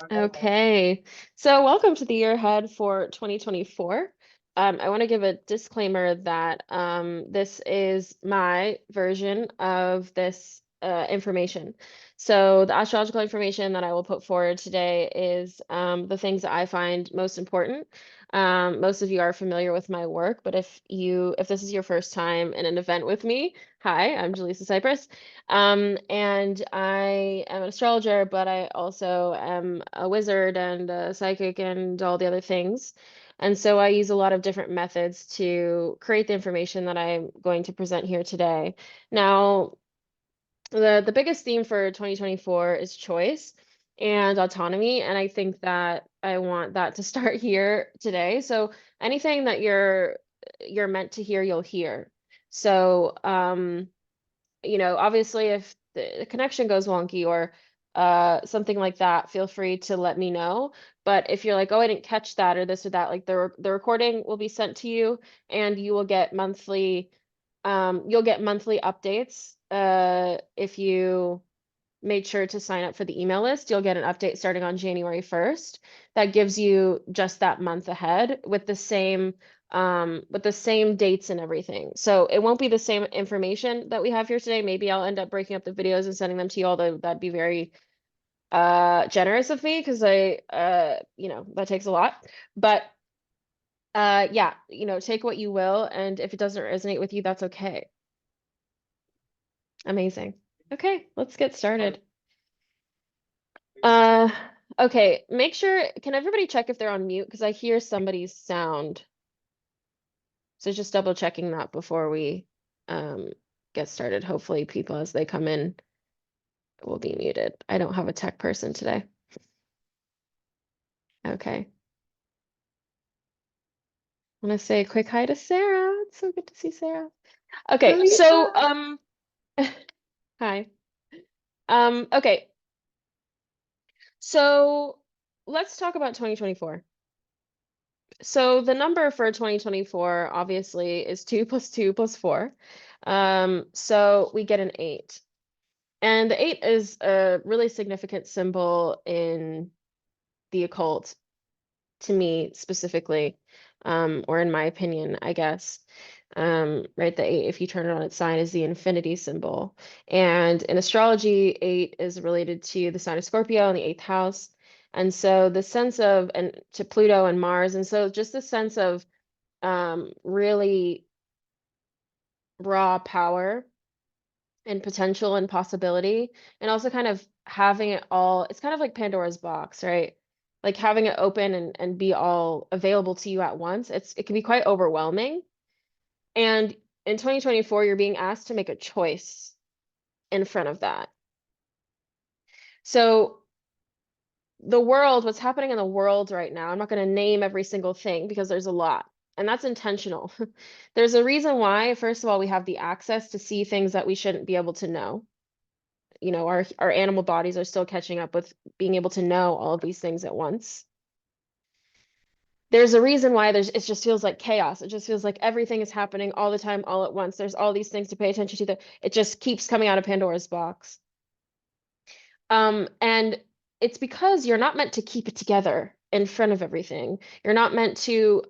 Okay, so welcome to the year ahead for 2024. I want to give a disclaimer that this is my version of this information. So the astrological information that I will put forward today is the things that I find most important. Most of you are familiar with my work, but if this is your first time in an event with me, hi, I'm Jaleesa Cypress. And I am an astrologer, but I also am a wizard and a psychic and all the other things. And so I use a lot of different methods to create the information that I'm going to present here today. Now, the biggest theme for 2024 is choice and autonomy, and I think that I want that to start here today. So anything that you're meant to hear, you'll hear. So, obviously if the connection goes wonky or something like that, feel free to let me know. But if you're like, oh, I didn't catch that or this or that, like the recording will be sent to you and you will get you'll get monthly updates. If you made sure to sign up for the email list, you'll get an update starting on January 1st that gives you just that month ahead with the same dates and everything. So it won't be the same information that we have here today. Maybe I'll end up breaking up the videos and sending them to you, although that'd be very generous of me because that takes a lot. But yeah, take what you will, and if it doesn't resonate with you, that's okay. Amazing. Okay, let's get started. Uh, okay, can everybody check if they're on mute? Because I hear somebody's sound. So just double checking that before we um, get started. Hopefully people as they come in will be muted. I don't have a tech person today. Okay. I want to say a quick hi to Sarah. It's so good to see Sarah. Okay, so hi. Okay. So let's talk about 2024. So the number for 2024 obviously is 2 plus 2 plus 4. So we get an 8. And the 8 is a really significant symbol in the occult to me specifically, or in my opinion, I guess. Right, the 8, if you turn it on its sign, is the infinity symbol. And in astrology, 8 is related to the sign of Scorpio in the 8th house. And so the sense of, and to Pluto and Mars. And so just the sense of really raw power and potential and possibility, and also kind of having it all, it's kind of like Pandora's box, right? Like having it open and be all available to you at once. It can be quite overwhelming. And in 2024, you're being asked to make a choice in front of that. So what's happening in the world right now, I'm not going to name every single thing because there's a lot, and that's intentional. There's a reason why, first of all, we have the access to see things that we shouldn't be able to know. Our animal bodies are still catching up with being able to know all of these things at once. There's a reason why it just feels like chaos. It just feels like everything is happening all the time, all at once. There's all these things to pay attention to that it just keeps coming out of Pandora's box. And it's because you're not meant to keep it together in front of everything. You're not meant to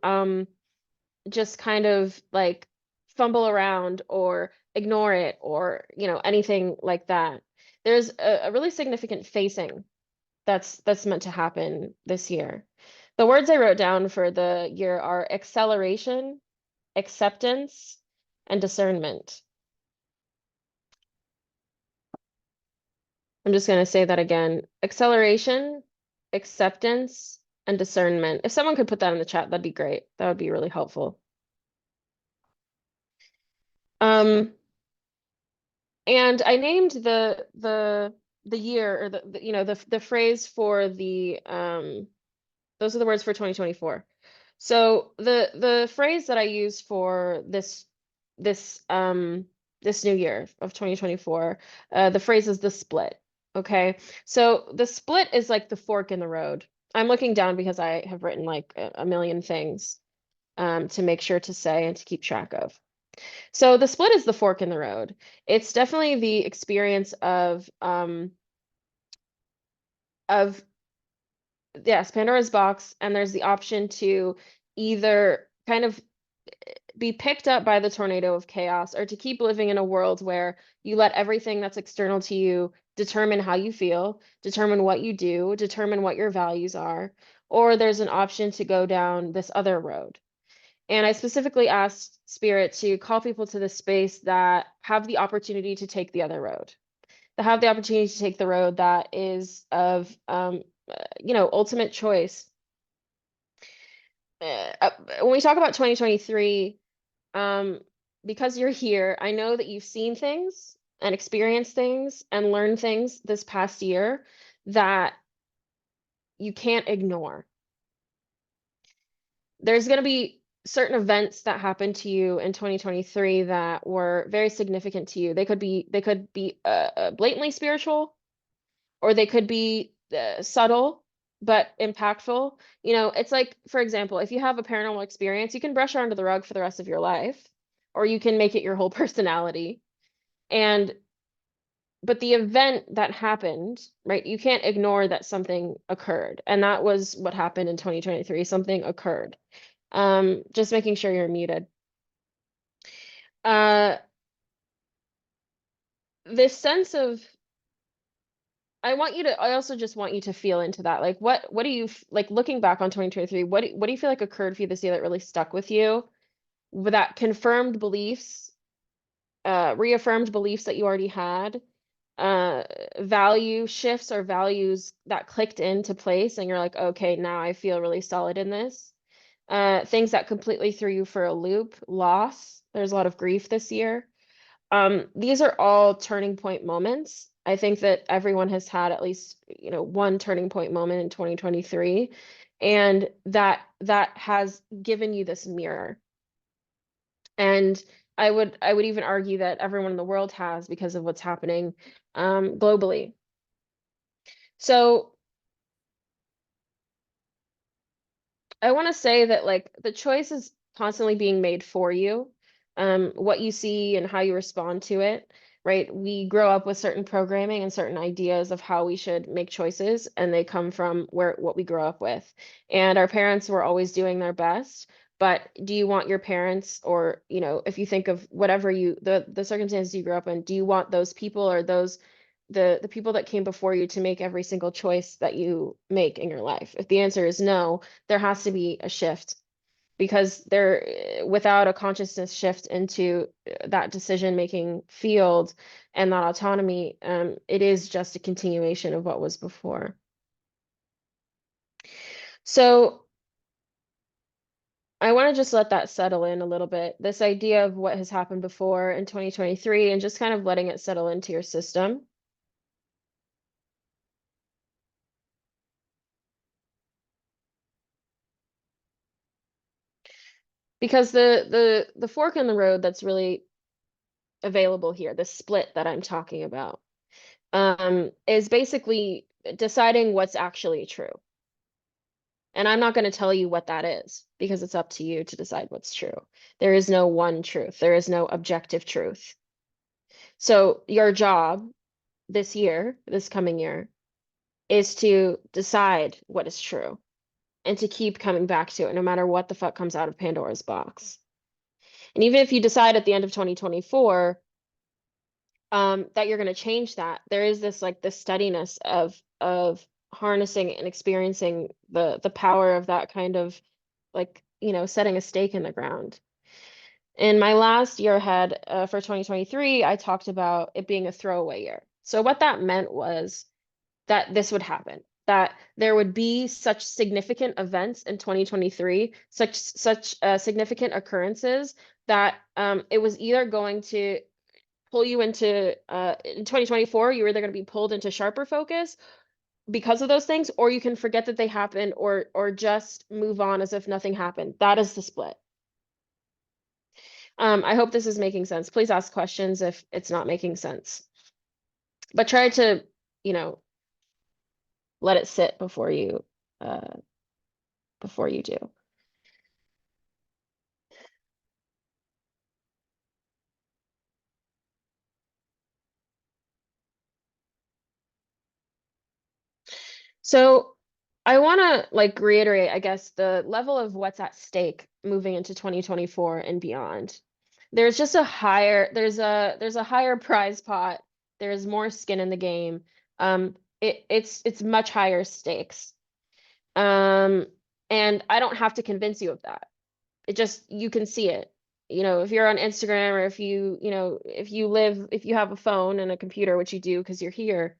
just kind of like fumble around or ignore it or, anything like that. There's a really significant facing that's meant to happen this year. The words I wrote down for the year are acceleration, acceptance, and discernment. I'm just going to say that again. Acceleration, acceptance, and discernment. If someone could put that in the chat, that'd be great. That would be really helpful. Um, and I named the year or the phrase for those are the words for 2024. So the phrase that I use for this this new year of 2024, the phrase is the split. Okay. So the split is like the fork in the road. I'm looking down because I have written like a million things to make sure to say and to keep track of. So the split is the fork in the road. It's definitely the experience of yes, Pandora's box, and there's the option to either kind of be picked up by the tornado of chaos or to keep living in a world where you let everything that's external to you determine how you feel, determine what you do, determine what your values are, or there's an option to go down this other road. And I specifically asked Spirit to call people to the space that have the opportunity to take the other road, that have the opportunity to take the road that is of, ultimate choice. When we talk about 2023, um, because you're here, I know that you've seen things and experienced things and learned things this past year that you can't ignore. There's going to be certain events that happened to you in 2023 that were very significant to you. They could be blatantly spiritual, or they could be subtle but impactful. It's like, for example, if you have a paranormal experience, you can brush it under the rug for the rest of your life, or you can make it your whole personality. And but the event that happened, right? You can't ignore that something occurred, and that was what happened in 2023. Something occurred. Just making sure you're muted. Uh, this sense of I also just want you to feel into that. Like, what do you like looking back on 2023? What do you feel like occurred for you this year that really stuck with you? With that confirmed beliefs, reaffirmed beliefs that you already had, uh, value shifts or values that clicked into place, and you're like, okay, now I feel really solid in this. Things that completely threw you for a loop, loss. There's a lot of grief this year. These are all turning point moments. I think that everyone has had at least, one turning point moment in 2023, and that has given you this mirror. And I would even argue that everyone in the world has, because of what's happening globally. So I want to say that, like, the choice is constantly being made for you. What you see and how you respond to it, right? We grow up with certain programming and certain ideas of how we should make choices, and they come from what we grow up with. And our parents were always doing their best. But do you want your parents, or, if you think of whatever the circumstances you grew up in, do you want those people, or the people that came before you, to make every single choice that you make in your life? If the answer is no, there has to be a shift, because without a consciousness shift into that decision making field and that autonomy, it is just a continuation of what was before. So I want to just let that settle in a little bit. This idea of what has happened before in 2023, and just kind of letting it settle into your system. Because the fork in the road that's really available here, the split that I'm talking about, is basically deciding what's actually true. And I'm not going to tell you what that is, because it's up to you to decide what's true. There is no one truth. There is no objective truth. So your job this coming year, is to decide what is true and to keep coming back to it no matter what the fuck comes out of Pandora's box. And even if you decide at the end of 2024 that you're going to change that, there is this steadiness of harnessing and experiencing the power of that kind of, like, setting a stake in the ground. In my last year ahead, for 2023, I talked about it being a throwaway year. So what that meant was that this would happen, that there would be such significant events in 2023, such significant occurrences, that it was either going to pull you into, in 2024, you were either going to be pulled into sharper focus because of those things, or you can forget that they happened, or just move on as if nothing happened. That is the split. I hope this is making sense. Please ask questions if it's not making sense, but try to, you know, let it sit uh, before you do. So I want to like reiterate, I guess, the level of what's at stake moving into 2024 and beyond. There's just a higher, there's a higher prize pot. There's more skin in the game. It's much higher stakes. Um, and I don't have to convince you of that. It just you can see it. You know, if you're on Instagram or if you know, if you have a phone and a computer, which you do because you're here,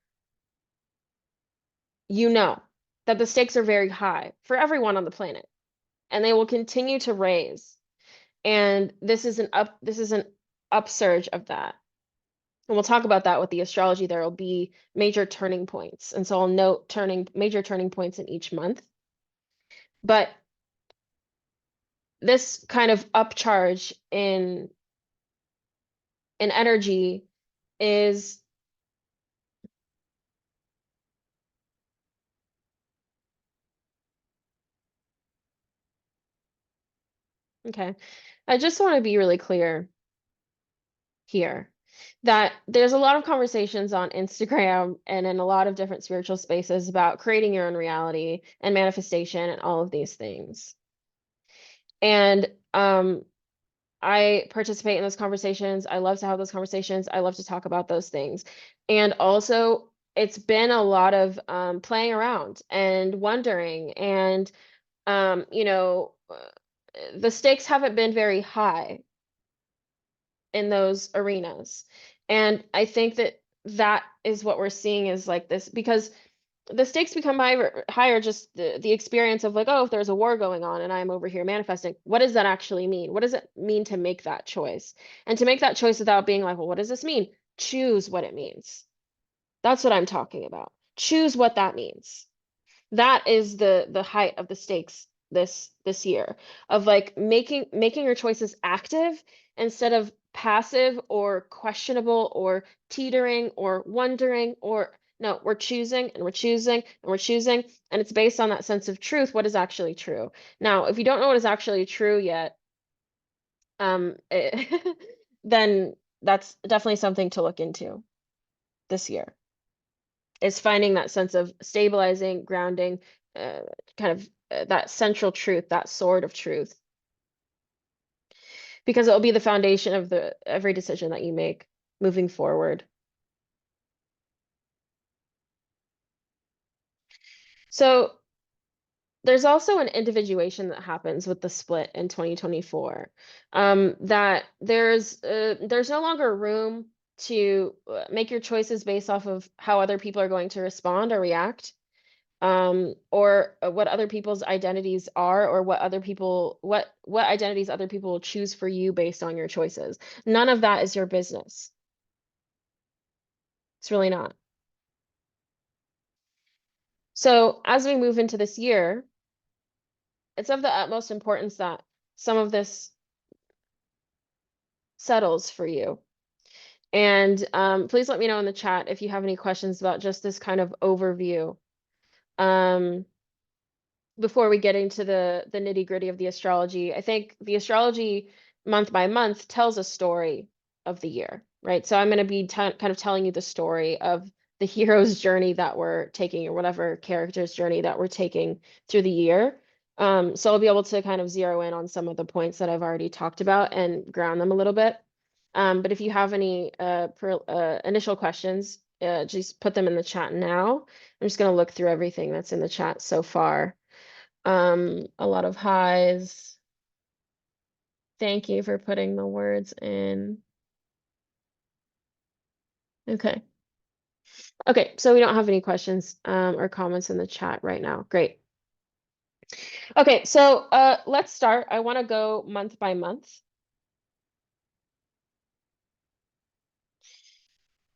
you know that the stakes are very high for everyone on the planet, and they will continue to raise. And this is an upsurge of that. And we'll talk about that with the astrology. There will be major turning points. And so I'll note major turning points in each month. But this kind of upcharge in energy is okay. I just want to be really clear here that there's a lot of conversations on Instagram and in a lot of different spiritual spaces about creating your own reality and manifestation and all of these things. And I participate in those conversations. I love to have those conversations. I love to talk about those things. And also, it's been a lot of playing around and wondering. And, the stakes haven't been very high in those arenas. And I think that that is what we're seeing is like this because the stakes become higher just the experience of like, oh, if there's a war going on and I'm over here manifesting, what does that actually mean? What does it mean to make that choice? And to make that choice without being like, well, what does this mean? Choose what it means. That's what I'm talking about. Choose what that means. That is the height of the stakes this year of like making your choices active instead of passive or questionable or teetering or wondering or no, we're choosing and we're choosing and we're choosing, and it's based on that sense of truth, what is actually true. Now, if you don't know what is actually true yet, then that's definitely something to look into this year is finding that sense of stabilizing, grounding, uh, kind of that central truth, that sword of truth, because it will be the foundation of the every decision that you make moving forward. So there's also an individuation that happens with the split in 2024, that there's no longer room to make your choices based off of how other people are going to respond or react, or what other people's identities are, or what identities other people will choose for you based on your choices. None of that is your business. It's really not. So as we move into this year, it's of the utmost importance that some of this settles for you. And please let me know in the chat if you have any questions about just this kind of overview. Before we get into the nitty-gritty of the astrology, I think the astrology month by month tells a story of the year, right? So I'm going to be kind of telling you the story of the hero's journey that we're taking, or whatever character's journey that we're taking through the year. So I'll be able to kind of zero in on some of the points that I've already talked about and ground them a little bit. But if you have any initial questions, just put them in the chat now. I'm just going to look through everything that's in the chat so far. A lot of highs. Thank you for putting the words in. Okay. Okay, so we don't have any questions or comments in the chat right now. Great. Okay, so let's start. I want to go month by month.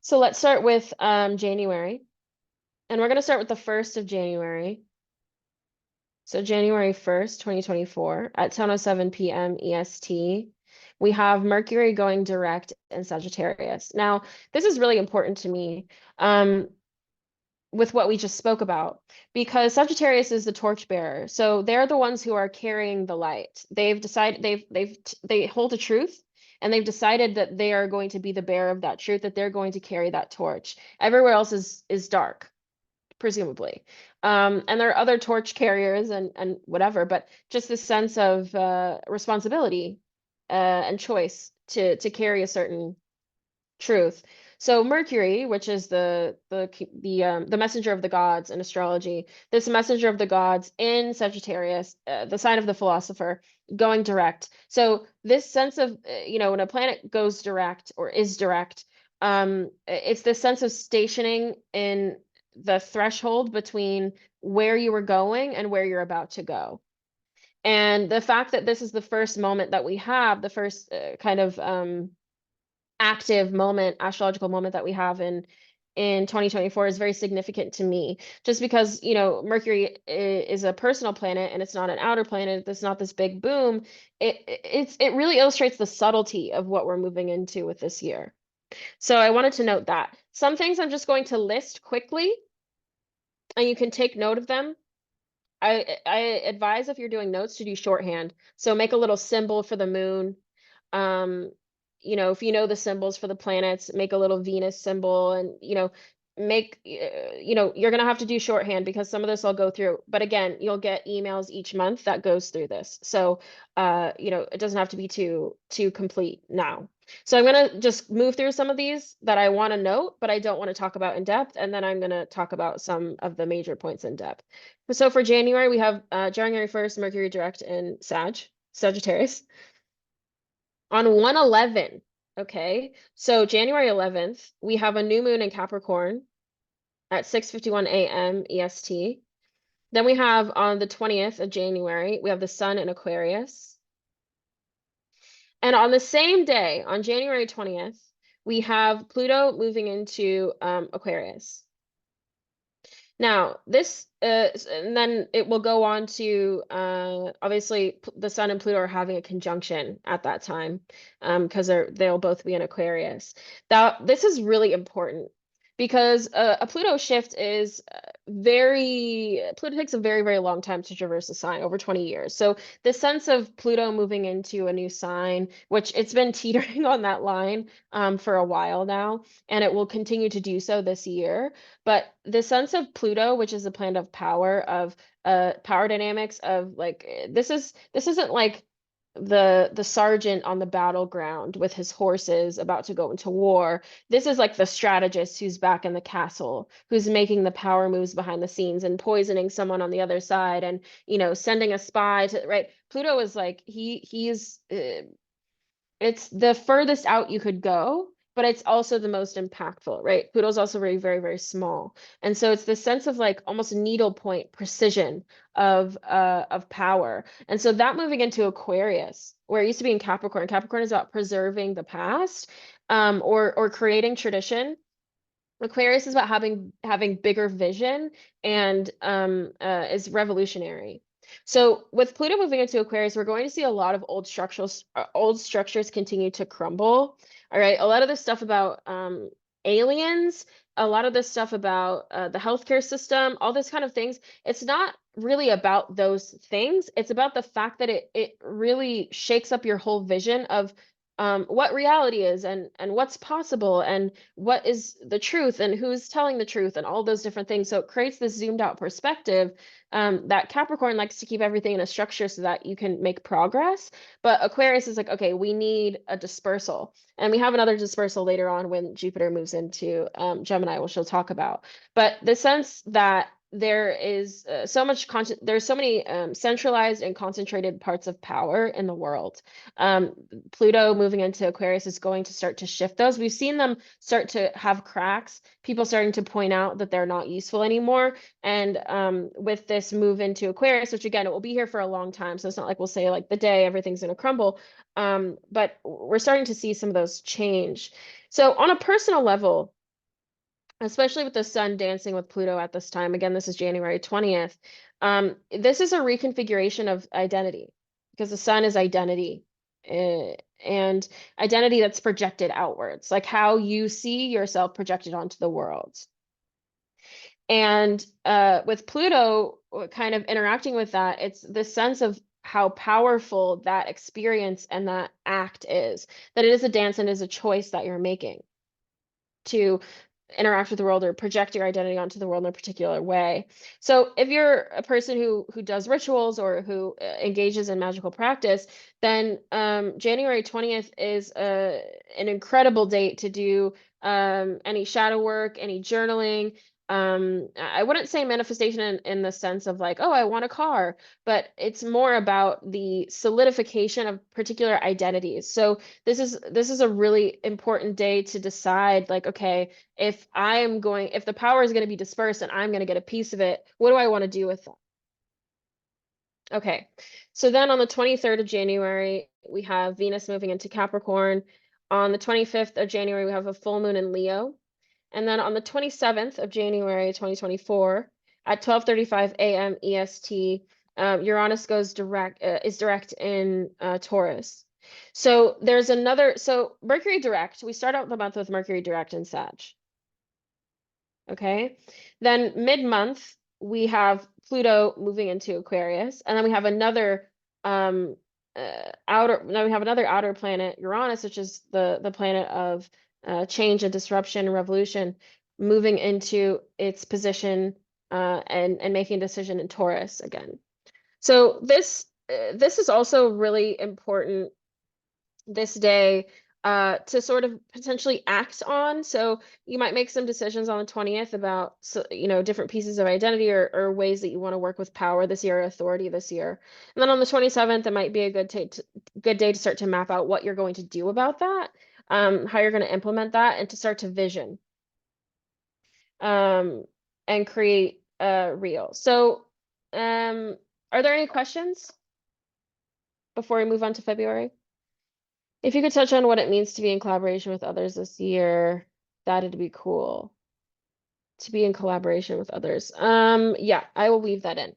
So let's start with January. And we're going to start with the 1st of January. So January 1st, 2024 at 10:07 p.m. EST, we have Mercury going direct in Sagittarius. Now, this is really important to me with what we just spoke about, because Sagittarius is the torchbearer. So they're the ones who are carrying the light. They've decided they hold a truth, and they've decided that they are going to be the bearer of that truth, that they're going to carry that torch. Everywhere else is dark. presumably. And there are other torch carriers and whatever, but just this sense of responsibility and choice to carry a certain truth. So Mercury, which is the messenger of the gods in astrology, this messenger of the gods in Sagittarius, the sign of the philosopher, going direct. So this sense of when a planet goes direct or is direct, it's this sense of stationing in the threshold between where you were going and where you're about to go. And the fact that this is the first moment that we have, the first kind of active moment, astrological moment that we have in 2024 is very significant to me, just because Mercury is a personal planet and it's not an outer planet. It's not this big boom. It really illustrates the subtlety of what we're moving into with this year. So I wanted to note that. Some things I'm just going to list quickly, and you can take note of them. I advise, if you're doing notes, to do shorthand. So make a little symbol for the moon. Um, if you know the symbols for the planets, make a little Venus symbol, and make you're gonna have to do shorthand because some of this I'll go through. But again, you'll get emails each month that goes through this. So it doesn't have to be too complete now. So I'm gonna just move through some of these that I want to note, but I don't want to talk about in depth, and then I'm gonna talk about some of the major points in depth. So for January, we have January 1st, Mercury direct in Sagittarius. On 1/11, okay? So January 11th, we have a new moon in Capricorn at 6:51 a.m. EST. Then we have on the 20th of January, we have the sun in Aquarius. And on the same day, on January 20th, we have Pluto moving into Aquarius. Now, this and then it will go on to obviously the Sun and Pluto are having a conjunction at that time because they'll both be in Aquarius. Now, this is really important because a Pluto shift is Pluto takes a very, very long time to traverse a sign, over 20 years. So the sense of Pluto moving into a new sign, which it's been teetering on that line for a while now, and it will continue to do so this year. But the sense of Pluto, which is a planet of power, of power dynamics, of like this isn't like the sergeant on the battleground with his horses about to go into war. This is like the strategist who's back in the castle, who's making the power moves behind the scenes and poisoning someone on the other side, and sending a spy to, right? Pluto is like he's it's the furthest out you could go, but it's also the most impactful, right? Pluto's also very, very, very small. And so it's this sense of like almost needlepoint precision of power. And so that moving into Aquarius, where it used to be in Capricorn. Capricorn is about preserving the past, or creating tradition. Aquarius is about having bigger vision and is revolutionary. So with Pluto moving into Aquarius, we're going to see a lot of old structures continue to crumble. All right, a lot of this stuff about aliens, a lot of this stuff about the healthcare system, all this kind of things. It's not really about those things. It's about the fact that it really shakes up your whole vision of what reality is and what's possible and what is the truth and who's telling the truth and all those different things. So it creates this zoomed out perspective that Capricorn likes to keep everything in a structure so that you can make progress. But Aquarius is like, okay, we need a dispersal. And we have another dispersal later on when Jupiter moves into Gemini, which we'll talk about. But the sense that there is there's so many centralized and concentrated parts of power in the world. Pluto moving into Aquarius is going to start to shift those. We've seen them start to have cracks, people starting to point out that they're not useful anymore. And with this move into Aquarius, which again, it will be here for a long time. So it's not like we'll say like the day everything's going to crumble. But we're starting to see some of those change. So on a personal level, especially with the sun dancing with Pluto at this time, again, this is January 20th, this is a reconfiguration of identity because the sun is identity, and identity that's projected outwards, like how you see yourself projected onto the world. And with Pluto kind of interacting with that, it's the sense of how powerful that experience and that act is, that it is a dance and is a choice that you're making to interact with the world or project your identity onto the world in a particular way. So if you're a person who does rituals or who engages in magical practice, then January 20th is an incredible date to do any shadow work, any journaling. I wouldn't say manifestation in the sense of like, oh, I want a car, but it's more about the solidification of particular identities. So this is a really important day to decide like, okay, if the power is going to be dispersed and I'm going to get a piece of it, what do I want to do with that? Okay, so then on the 23rd of January, we have Venus moving into Capricorn. On the 25th of January, we have a full moon in Leo. And then on the 27th of January, 2024, at 12:35 a.m. EST, Uranus is direct in Taurus. So Mercury direct, we start out the month with Mercury direct in Sag. Okay. Then mid-month, we have Pluto moving into Aquarius, and then we have another outer planet, Uranus, which is the planet of change and disruption and revolution, moving into its position and making a decision in Taurus again. So this is also really important this day to sort of potentially act on. So you might make some decisions on the 20th about different pieces of identity or ways that you want to work with power this year, or authority this year. And then on the 27th, it might be a good day to start to map out what you're going to do about that, how you're going to implement that, and to start to vision and create real. So are there any questions before we move on to February? If you could touch on what it means to be in collaboration with others this year, that'd be cool. To be in collaboration with others. Yeah, I will weave that in.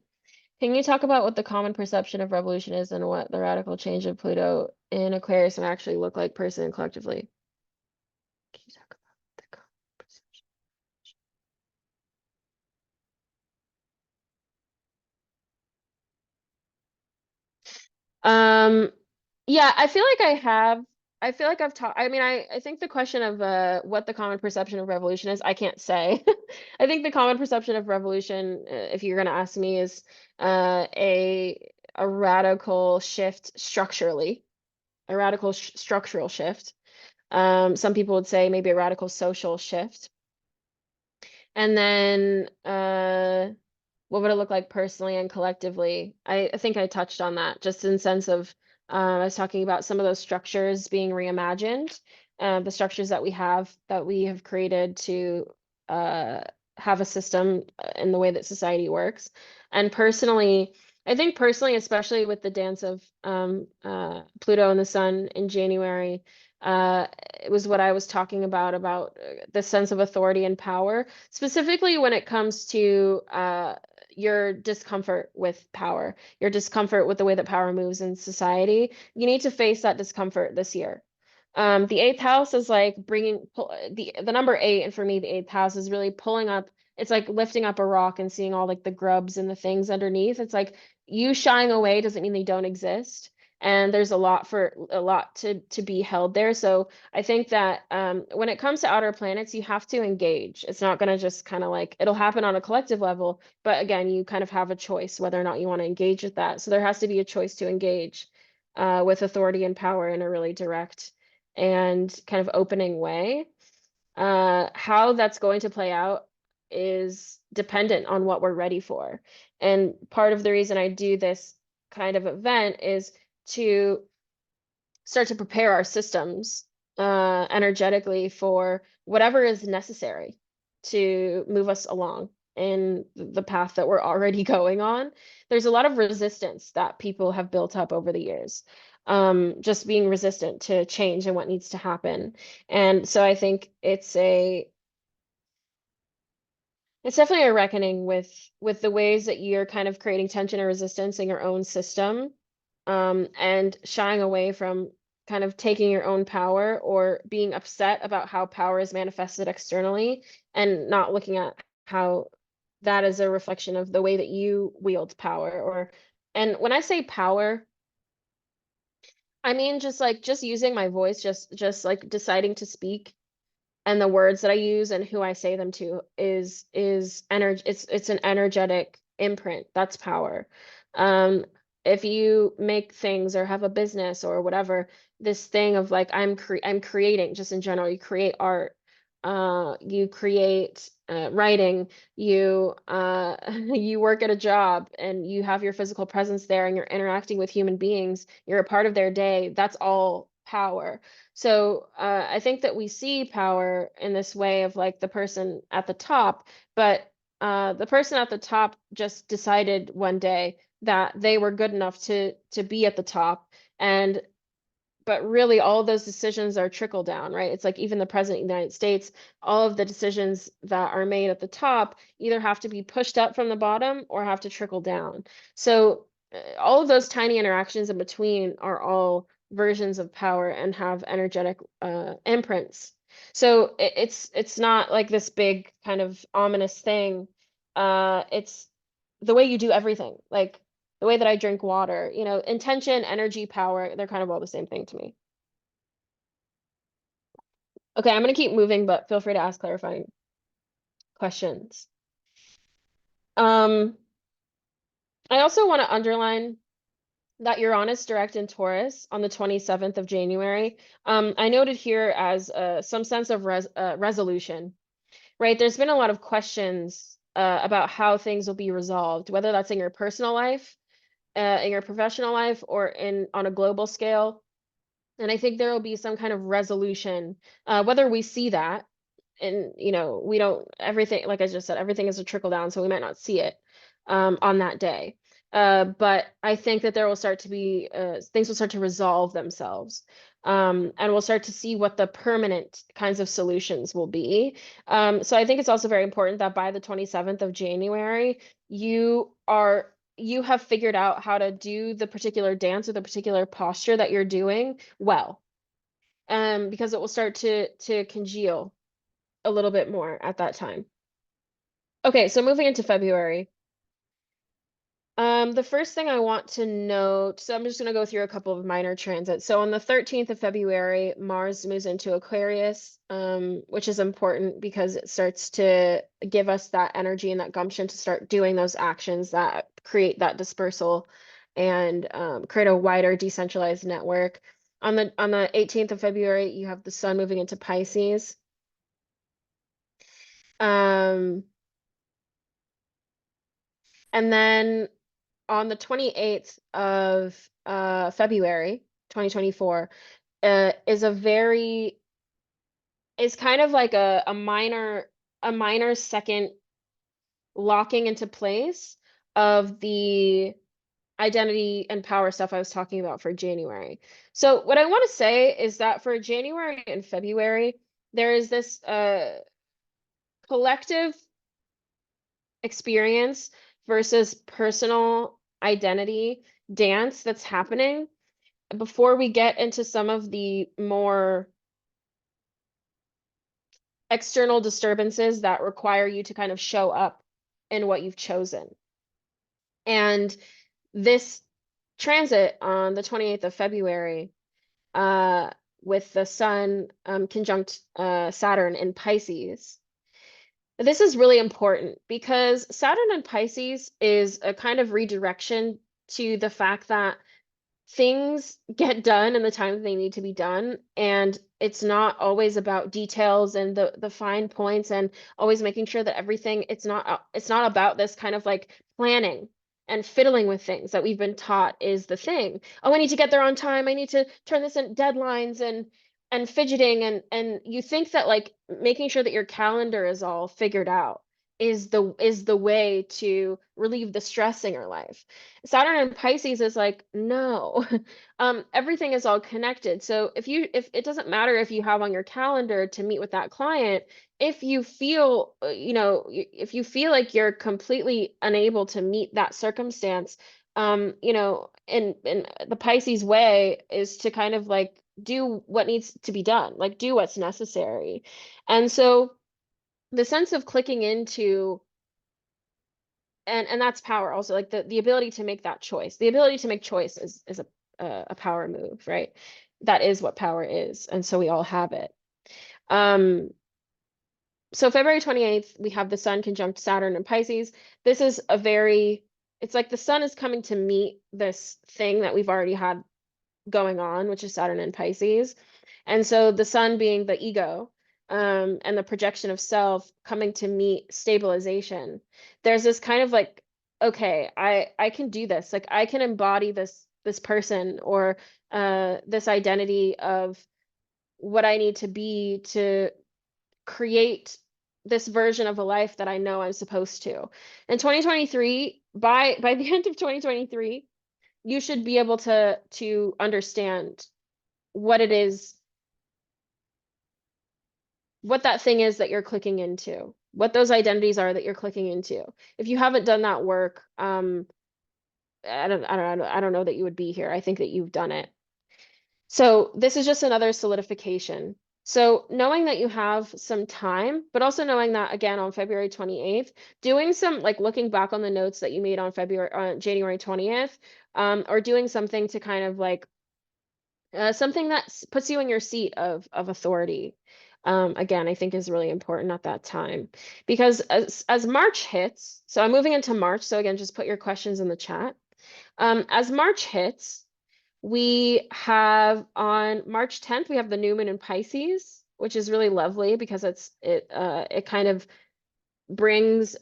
Can you talk about what the common perception of revolution is and what the radical change of Pluto in Aquarius can actually look like personally and collectively? Can you talk about the common perception? Yeah, I feel like I've talked, I mean, I think the question of what the common perception of revolution is, I can't say. I think the common perception of revolution, if you're going to ask me, is a radical shift structurally, a radical structural shift. Some people would say maybe a radical social shift. And then what would it look like personally and collectively? I think I touched on that just in sense of I was talking about some of those structures being reimagined, the structures that we have created to uh, have a system in the way that society works. And personally, I think personally, especially with the dance of Pluto and the Sun in January, it was what I was talking about the sense of authority and power, specifically when it comes to your discomfort with power, your discomfort with the way that power moves in society. You need to face that discomfort this year. The eighth house is like the number 8, and for me, the eighth house is really pulling up. It's like lifting up a rock and seeing all like the grubs and the things underneath. It's like you shying away doesn't mean they don't exist. And there's a lot to be held there. So I think that when it comes to outer planets, you have to engage. It's not going to just kind of like, it'll happen on a collective level, but again, you kind of have a choice whether or not you want to engage with that. So there has to be a choice to engage with authority and power in a really direct and kind of opening way. How that's going to play out is dependent on what we're ready for. And part of the reason I do this kind of event is to start to prepare our systems energetically for whatever is necessary to move us along in the path that we're already going on. There's a lot of resistance that people have built up over the years, just being resistant to change and what needs to happen. And so I think it's definitely a reckoning with the ways that you're kind of creating tension and resistance in your own system, and shying away from kind of taking your own power or being upset about how power is manifested externally and not looking at how that is a reflection of the way that you wield power. And when I say power, I mean just using my voice, just like deciding to speak and the words that I use and who I say them to is energy. It's an energetic imprint. That's power. Um, if you make things or have a business or whatever, this thing of like I'm creating just in general, you create art, you create writing, you you work at a job and you have your physical presence there and you're interacting with human beings, you're a part of their day, that's all power. So I think that we see power in this way of like the person at the top, but the person at the top just decided one day that they were good enough to be at the top, and but really all of those decisions are trickle down, right? It's like even the president of the United States, all of the decisions that are made at the top either have to be pushed up from the bottom or have to trickle down. So all of those tiny interactions in between are all versions of power and have energetic imprints. So it's not like this big kind of ominous thing. It's the way you do everything. Like the way that I drink water, you know, intention, energy, power, they're kind of all the same thing to me. Okay, I'm gonna keep moving, but feel free to ask clarifying questions. Um, I also want to underline that Uranus direct in Taurus on the 27th of January. I noted here as some sense of resolution, right? There's been a lot of questions about how things will be resolved, whether that's in your personal life, in your professional life, or in on a global scale. And I think there will be some kind of resolution, whether we see that, and you know, we don't everything, like I just said, everything is a trickle down, so we might not see it on that day. But I think that there will start to be things will start to resolve themselves. And we'll start to see what the permanent kinds of solutions will be. So I think it's also very important that by the 27th of January, you have figured out how to do the particular dance or the particular posture that you're doing well. Because it will start to congeal a little bit more at that time. Okay, so moving into February. The first thing I want to note, so I'm just going to go through a couple of minor transits. So on the 13th of February, Mars moves into Aquarius, which is important because it starts to give us that energy and that gumption to start doing those actions that create that dispersal and create a wider decentralized network. On the 18th of February, you have the Sun moving into Pisces. Um, and then on the 28th of February 2024 is kind of like a minor second locking into place of the identity and power stuff I was talking about for January. So what I want to say is that for January and February, there is this collective experience versus personal identity dance that's happening before we get into some of the more external disturbances that require you to kind of show up in what you've chosen. And this transit on the 28th of February, uh, with the Sun conjunct Saturn in Pisces, this is really important because Saturn in Pisces is a kind of redirection to the fact that things get done in the time that they need to be done, and it's not always about details and the fine points and always making sure that everything, it's not about this kind of like planning and fiddling with things that we've been taught is the thing. Oh, I need to get there on time, I need to turn this in deadlines and fidgeting, and you think that like making sure that your calendar is all figured out is the way to relieve the stress in your life. Saturn and Pisces is like, no, everything is all connected. So if it doesn't matter if you have on your calendar to meet with that client, if you feel, if you feel like you're completely unable to meet that circumstance, in the Pisces way is to kind of like do what needs to be done, like do what's necessary. And so the sense of clicking into and that's power also, like the ability to make that choice, the ability to make choice is a power move, right? That is what power is, and so we all have it. So February 28th, we have the sun conjunct Saturn in Pisces. This is it's like the sun is coming to meet this thing that we've already had going on, which is Saturn in Pisces. And so the sun being the ego, and the projection of self coming to meet stabilization. There's this kind of like, okay, I can do this. Like I can embody this person or this identity of what I need to be to create this version of a life that I know I'm supposed to. In 2023, by the end of 2023, you should be able to understand what it is, what that thing is that you're clicking into, what those identities are that you're clicking into. If you haven't done that work, I don't know that you would be here. I think that you've done it. So this is just another solidification. So knowing that you have some time, but also knowing that again on February 28th, doing some like looking back on the notes that you made on January 20th, or doing something to kind of like something that puts you in your seat of authority. Again, I think is really important at that time because as March hits, so I'm moving into March. So again, just put your questions in the chat. As March hits, we have on March 10th, we have the new moon in Pisces, which is really lovely because it kind of brings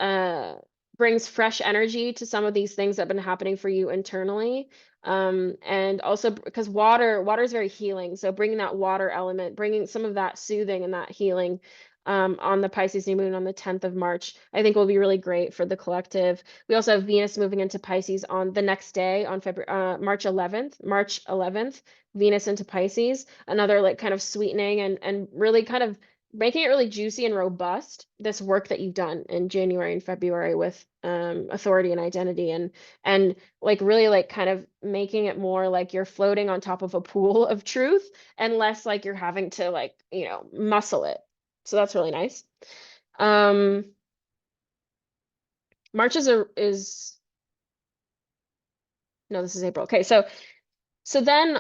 brings fresh energy to some of these things that have been happening for you internally. And also because water is very healing. So bringing that water element, bringing some of that soothing and that healing on the Pisces new moon on the 10th of March, I think will be really great for the collective. We also have Venus moving into Pisces on the next day on February March 11th, Venus into Pisces, another like kind of sweetening and really kind of making it really juicy and robust, this work that you've done in January and February with authority and identity and like really like kind of making it more like you're floating on top of a pool of truth and less like you're having to like, muscle it. So that's really nice. March is no, this is April. Okay, so then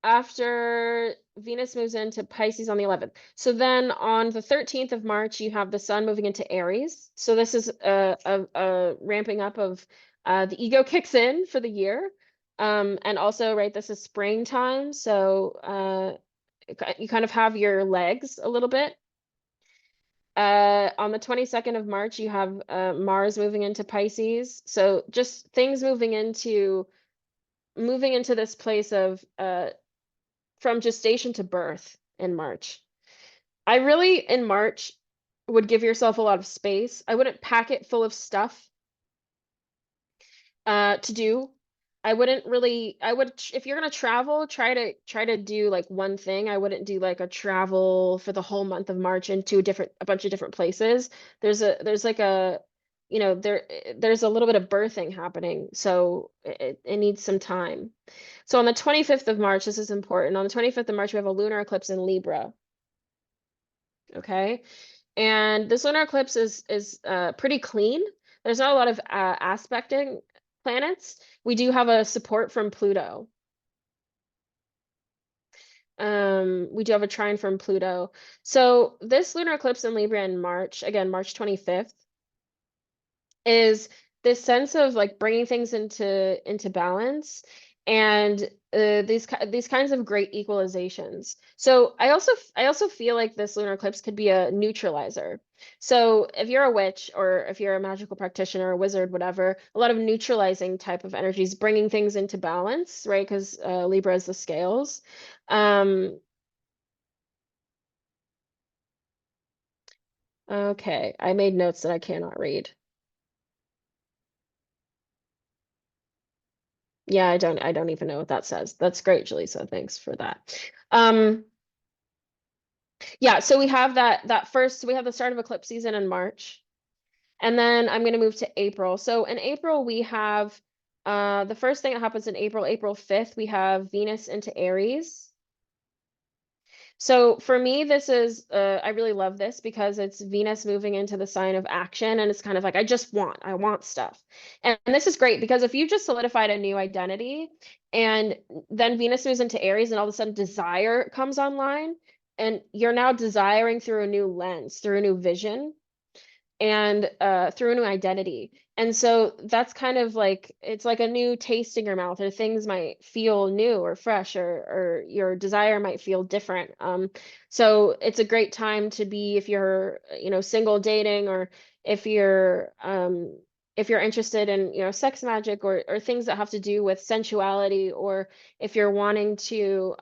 after Venus moves into Pisces on the 11th. So then on the 13th of March, you have the sun moving into Aries. So this is a ramping up of the ego kicks in for the year. And also, right, this is springtime. So you kind of have your legs a little bit. On the 22nd of March, you have Mars moving into Pisces. So just things moving into this place of from gestation to birth in March. I really, in March, would give yourself a lot of space. I wouldn't pack it full of stuff to do. I wouldn't really, if you're gonna travel, try to do like one thing. I wouldn't do like a travel for the whole month of March into a bunch of different places. There's like a, there's a little bit of birthing happening, so it needs some time. So on the 25th of March, this is important. On the 25th of March, we have a lunar eclipse in Libra. Okay. And this lunar eclipse is pretty clean. There's not a lot of aspecting planets. We do have a support from Pluto. We do have a trine from Pluto. So this lunar eclipse in Libra in March, again, March 25th, is this sense of like bringing things into balance and these kinds of great equalizations. So I also feel like this lunar eclipse could be a neutralizer. So if you're a witch or if you're a magical practitioner, a wizard, whatever, a lot of neutralizing type of energies, bringing things into balance, right? Because Libra is the scales. Okay, I made notes that I cannot read. Yeah, I don't even know what that says. That's great, Jaleesa. Thanks for that. Yeah, so we have so we have the start of eclipse season in March. And then I'm going to move to April. So in April, we have the first thing that happens in April, April 5th, we have Venus into Aries. So for me, this is, I really love this because it's Venus moving into the sign of action. And it's kind of like, I want stuff. And this is great because if you just solidified a new identity and then Venus moves into Aries and all of a sudden desire comes online, and you're now desiring through a new lens, through a new vision, and through a new identity. And so that's kind of like it's like a new taste in your mouth, or things might feel new or fresh, or your desire might feel different. So it's a great time to be, if you're, single, dating, or if you're if you're interested in, sex magic, or things that have to do with sensuality, or if you're wanting to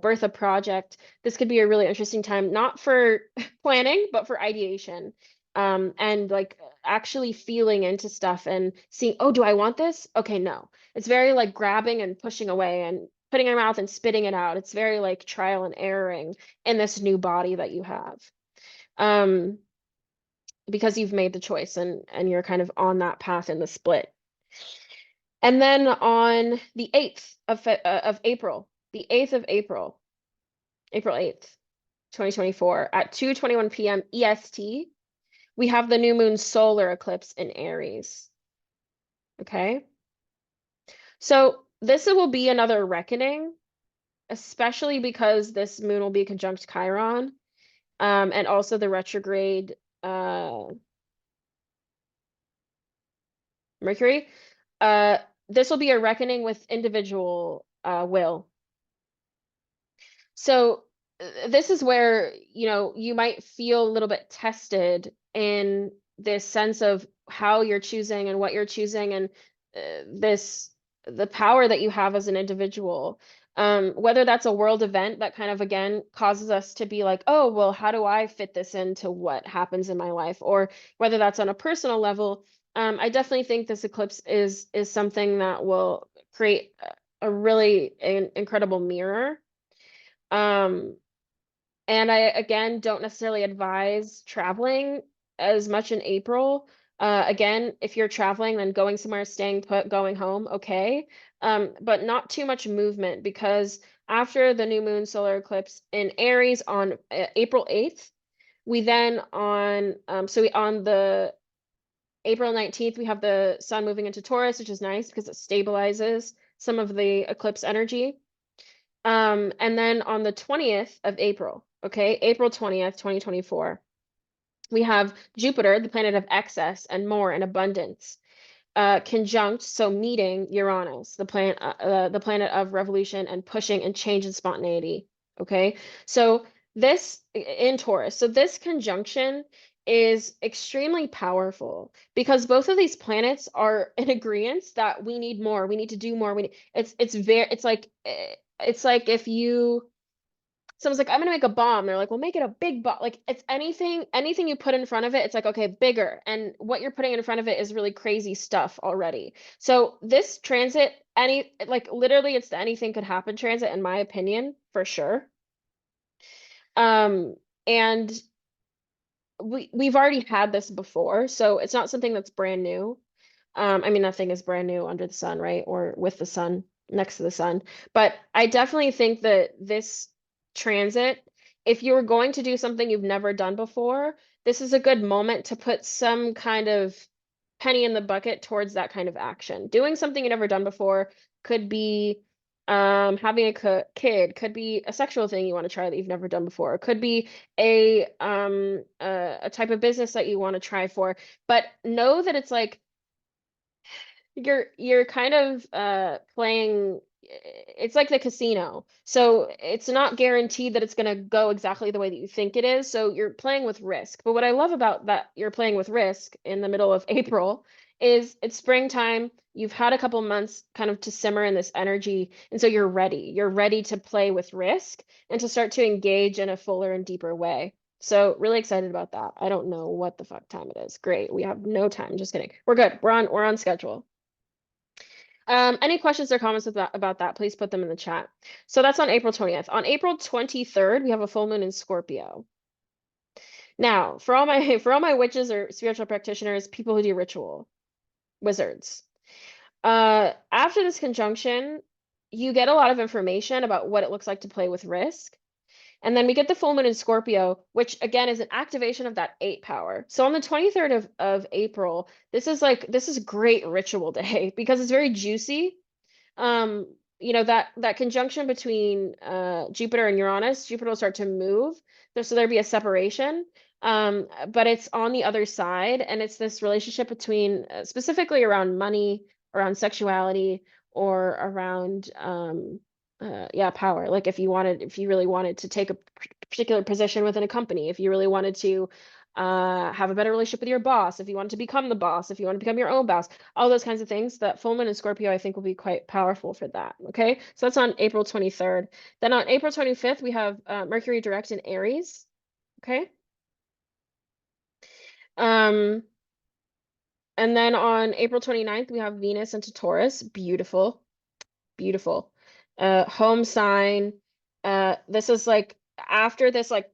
birth a project, this could be a really interesting time, not for planning, but for ideation, and like actually feeling into stuff and seeing, oh, do I want this? Okay, no. It's very like grabbing and pushing away and putting in your mouth and spitting it out. It's very like trial and erroring in this new body that you have. Um, because you've made the choice, and you're kind of on that path in the split. And then on the 8th of April, the 8th of April, April 8th, 2024, at 2:21 p.m. EST, we have the new moon solar eclipse in Aries. Okay. So this will be another reckoning, especially because this moon will be conjunct Chiron, and also the retrograde Mercury. This will be a reckoning with individual will. So this is where, you might feel a little bit tested in this sense of how you're choosing and what you're choosing, and the power that you have as an individual. Whether that's a world event that kind of again causes us to be like, oh, well, how do I fit this into what happens in my life? Or whether that's on a personal level. I definitely think this eclipse is something that will create a really incredible mirror. Um, and I, again, don't necessarily advise traveling as much in April. Again, if you're traveling, then going somewhere, staying put, going home, okay. But not too much movement, because after the new moon solar eclipse in Aries on April 8th, we then on the April 19th, we have the sun moving into Taurus, which is nice because it stabilizes some of the eclipse energy. And then on the 20th of April, okay, April 20th, 2024, we have Jupiter, the planet of excess and more and abundance, conjunct, so meeting Uranus, the planet of revolution and pushing and change and spontaneity. Okay, so this in Taurus, so this conjunction is extremely powerful because both of these planets are in agreement that we need more, we need to do more. It's like if you someone's like, I'm gonna make a bomb. They're like, well, make it a big bomb. Like it's anything you put in front of it, it's like, okay, bigger. And what you're putting in front of it is really crazy stuff already. So this transit, like literally it's the anything could happen transit, in my opinion, for sure. And we've already had this before, so it's not something that's brand new. I mean, nothing is brand new under the sun, right? Or with the sun, next to the sun. But I definitely think that this transit, if you were going to do something you've never done before, this is a good moment to put some kind of penny in the bucket towards that kind of action. Doing something you've never done before could be having a kid, could be a sexual thing you want to try that you've never done before. It could be a type of business that you want to try for. But know that it's like you're kind of playing, it's like the casino. So it's not guaranteed that it's going to go exactly the way that you think it is. So you're playing with risk. But what I love about that you're playing with risk in the middle of April is it's springtime. You've had a couple months kind of to simmer in this energy, and so you're ready. You're ready to play with risk and to start to engage in a fuller and deeper way. So really excited about that. I don't know what the fuck time it is. Great. We have no time. Just kidding. We're good. We're on schedule. Any questions or comments about that, please put them in the chat. So that's on April 20th. On April 23rd, we have a full moon in Scorpio. Now, for all my witches or spiritual practitioners, people who do ritual, wizards. After this conjunction, you get a lot of information about what it looks like to play with risk. And then we get the full moon in Scorpio, which again is an activation of that 8 power. So on the 23rd of April, this is great ritual day because it's very juicy. that conjunction between Jupiter and Uranus, Jupiter will start to move. So there'd be a separation. But it's on the other side, and it's this relationship between specifically around money, around sexuality, or around yeah, power. Like if you really wanted to take a particular position within a company, if you really wanted to have a better relationship with your boss, if you wanted to become the boss, if you want to become your own boss, all those kinds of things. That full moon in Scorpio, I think, will be quite powerful for that. Okay, so that's on April 23rd. Then on April 25th, we have Mercury direct in Aries. Okay. Um, and then on April 29th, we have Venus into Taurus. Beautiful, beautiful. Home sign. This is like after this, like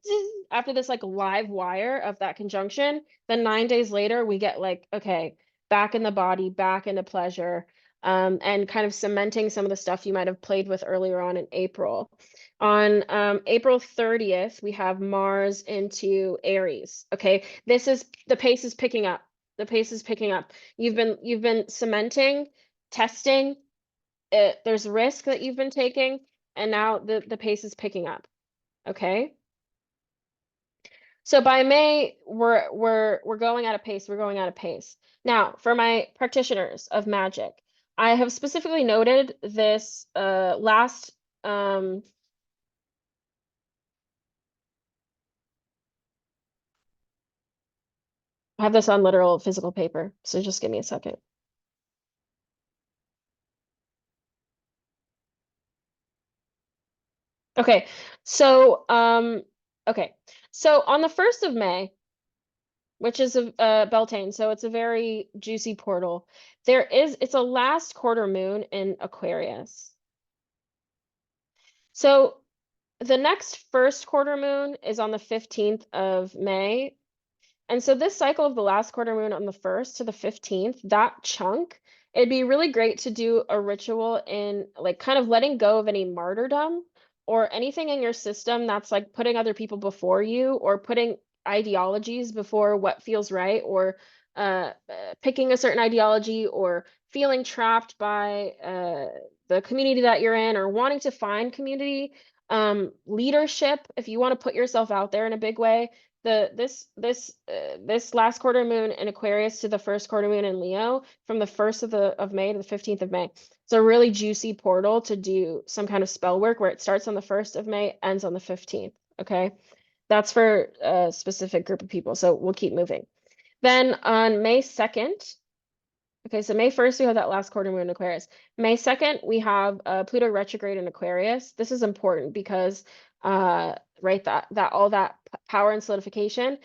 after this, like live wire of that conjunction, then 9 days later, we get like, okay, back in the body, back into pleasure, and kind of cementing some of the stuff you might have played with earlier on in April. On April 30th, we have Mars into Aries. Okay, the pace is picking up. The pace is picking up. You've been cementing, testing. There's risk that you've been taking, and now the pace is picking up. Okay. So by May, we're going at a pace. We're going at a pace. Now, for my practitioners of magic, I have specifically noted this last I have this on literal physical paper, so just give me a second. Okay, so okay, so on the 1st of May, which is a Beltane, so it's a very juicy portal. It's a last quarter moon in Aquarius. So the next first quarter moon is on the 15th of May. And so this cycle of the last quarter moon on the 1st to the 15th, that chunk, it'd be really great to do a ritual in like kind of letting go of any martyrdom or anything in your system that's like putting other people before you or putting ideologies before what feels right or picking a certain ideology or feeling trapped by the community that you're in or wanting to find community. Leadership, if you want to put yourself out there in a big way, this last quarter moon in Aquarius to the first quarter moon in Leo from the 1st of May to the 15th of May. It's a really juicy portal to do some kind of spell work where it starts on the 1st of May, ends on the 15th. Okay. That's for a specific group of people. So we'll keep moving. Then on May 2nd, okay, so May 1st, we have that last quarter moon in Aquarius. May 2nd, we have Pluto retrograde in Aquarius. This is important because right, that all that power and solidification,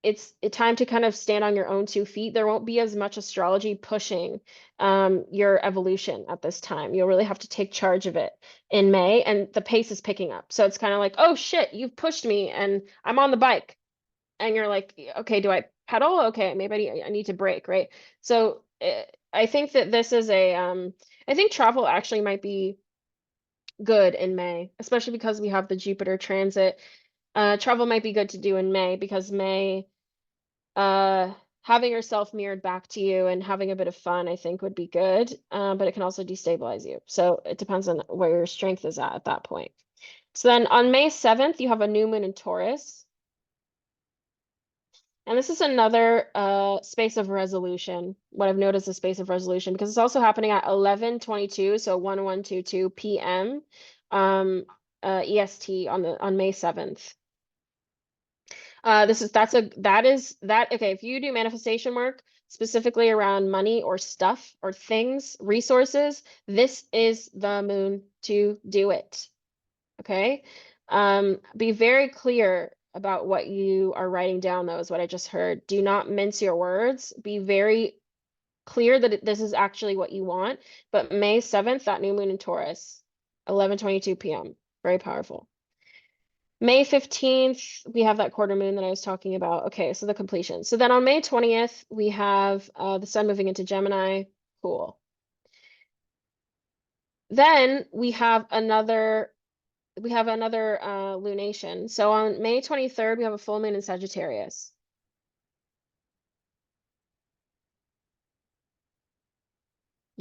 it's time to kind of stand on your own 2 feet. There won't be as much astrology pushing your evolution at this time. You'll really have to take charge of it in May, and the pace is picking up. So it's kind of like, oh shit, you've pushed me and I'm on the bike. And you're like, okay, do I pedal? Okay, maybe I need to brake, right? So I think that this is I think travel actually might be good in May, especially because we have the Jupiter transit. Travel might be good to do in May because May, having yourself mirrored back to you and having a bit of fun, I think would be good. But it can also destabilize you. So it depends on where your strength is at that point. So then on May 7th, you have a new moon in Taurus. And this is another space of resolution. What I've noticed is space of resolution because it's also happening at 11:22, so 1122 p.m. EST on May 7th. Okay, if you do manifestation work specifically around money or stuff or things, resources, this is the moon to do it. Okay. Be very clear about what you are writing down, though, is what I just heard. Do not mince your words. Be very clear that this is actually what you want. But May 7th, that new moon in Taurus, 11:22 p.m. Very powerful. May 15th, we have that quarter moon that I was talking about. Okay, so the completion. So then on May 20th, we have the sun moving into Gemini. Cool. Then we have another lunation. So on May 23rd, we have a full moon in Sagittarius.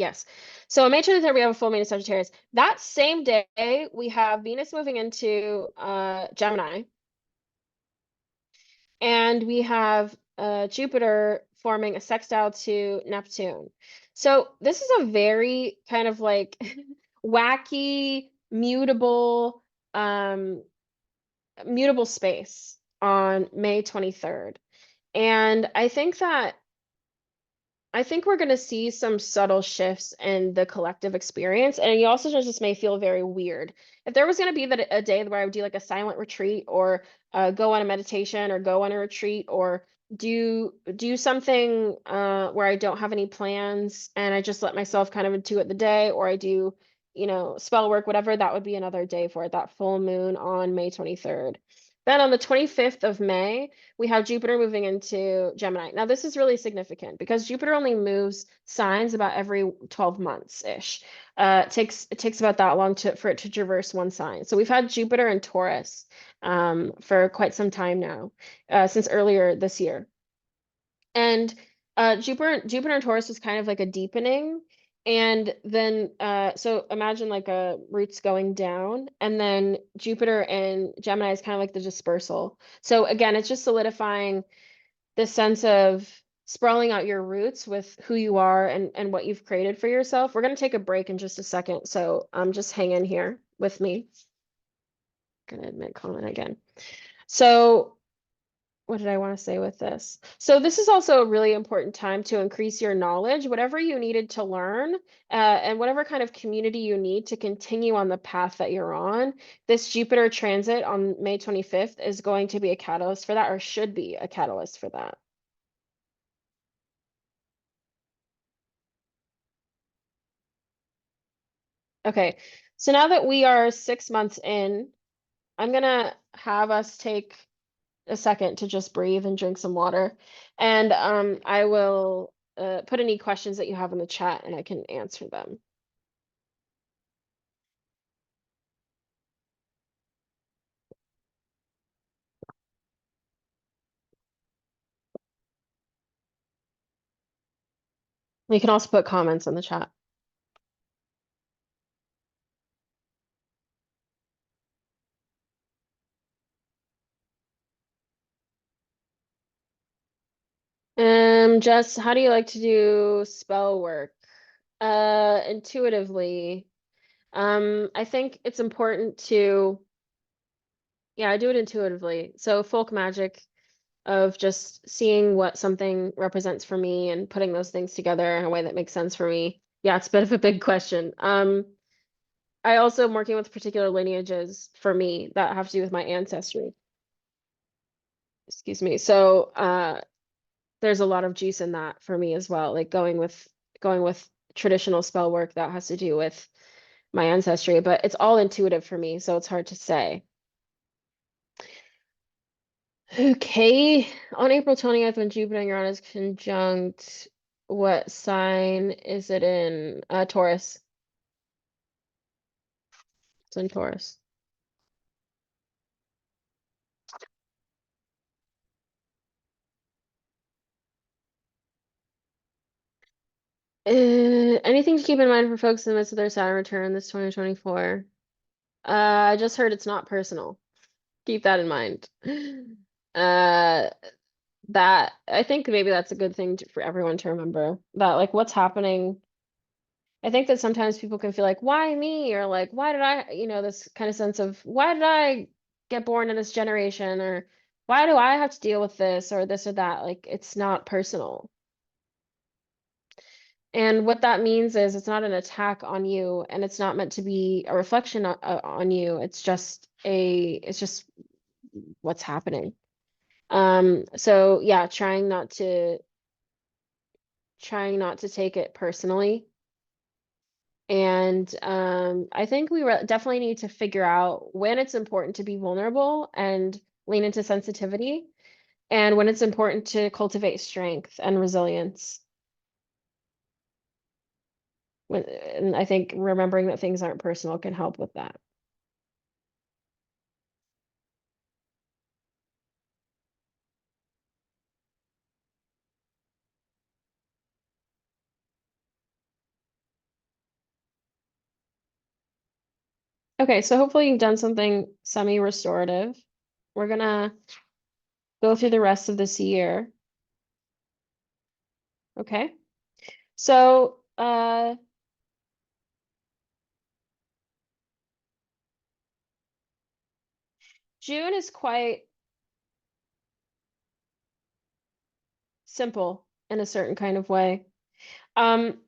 Yes. So on May 23rd, we have a full moon in Sagittarius. That same day, we have Venus moving into Gemini, and we have Jupiter forming a sextile to Neptune. So this is a very kind of like wacky, um, mutable space on May 23rd. And I think we're going to see some subtle shifts in the collective experience. And you also just may feel very weird. If there was going to be a day where I would do like a silent retreat or go on a meditation or go on a retreat or do something where I don't have any plans and I just let myself kind of intuit the day, or I do, spell work, whatever, that would be another day for it, that full moon on May 23rd. Then on the 25th of May, we have Jupiter moving into Gemini. Now, this is really significant because Jupiter only moves signs about every 12 months-ish. It takes about that long for it to traverse one sign. So we've had Jupiter in Taurus for quite some time now, since earlier this year. And Jupiter and Taurus is kind of like a deepening. And then so imagine like a roots going down, and then Jupiter and Gemini is kind of like the dispersal. So again, it's just solidifying this sense of sprawling out your roots with who you are and what you've created for yourself. We're going to take a break in just a second, so just hang in here with me. Gonna admit comment again. So what did I want to say with this? So this is also a really important time to increase your knowledge, whatever you needed to learn, and whatever kind of community you need to continue on the path that you're on. This Jupiter transit on May 25th is going to be a catalyst for that, or should be a catalyst for that. Okay, so now that we are 6 months in, I'm gonna have us take a second to just breathe and drink some water. And I will put any questions that you have in the chat and I can answer them. You can also put comments in the chat. Jess, how do you like to do spell work? Intuitively. I think it's important to, yeah, I do it intuitively. So folk magic of just seeing what something represents for me and putting those things together in a way that makes sense for me. Yeah, it's a bit of a big question. I also am working with particular lineages for me that have to do with my ancestry. Excuse me. So there's a lot of juice in that for me as well. Like going with traditional spell work that has to do with my ancestry, but it's all intuitive for me, so it's hard to say. Okay, on April 20th, when Jupiter and Uranus conjunct, what sign is it in? Taurus. It's in Taurus. Anything to keep in mind for folks in the midst of their Saturn return this 2024? I just heard it's not personal. Keep that in mind. Uh, that I think maybe that's a good thing for everyone to remember, that like what's happening. I think that sometimes people can feel like, why me? Or like, why did I, this kind of sense of why did I get born in this generation? Or why do I have to deal with this or this or that? Like, it's not personal. And what that means is it's not an attack on you, and it's not meant to be a reflection on you. It's just what's happening. So yeah, trying not to take it personally. And I think we definitely need to figure out when it's important to be vulnerable and lean into sensitivity, and when it's important to cultivate strength and resilience. And I think remembering that things aren't personal can help with that. Okay, so hopefully you've done something semi-restorative. We're gonna go through the rest of this year. Okay. So, June is quite simple in a certain kind of way. Um,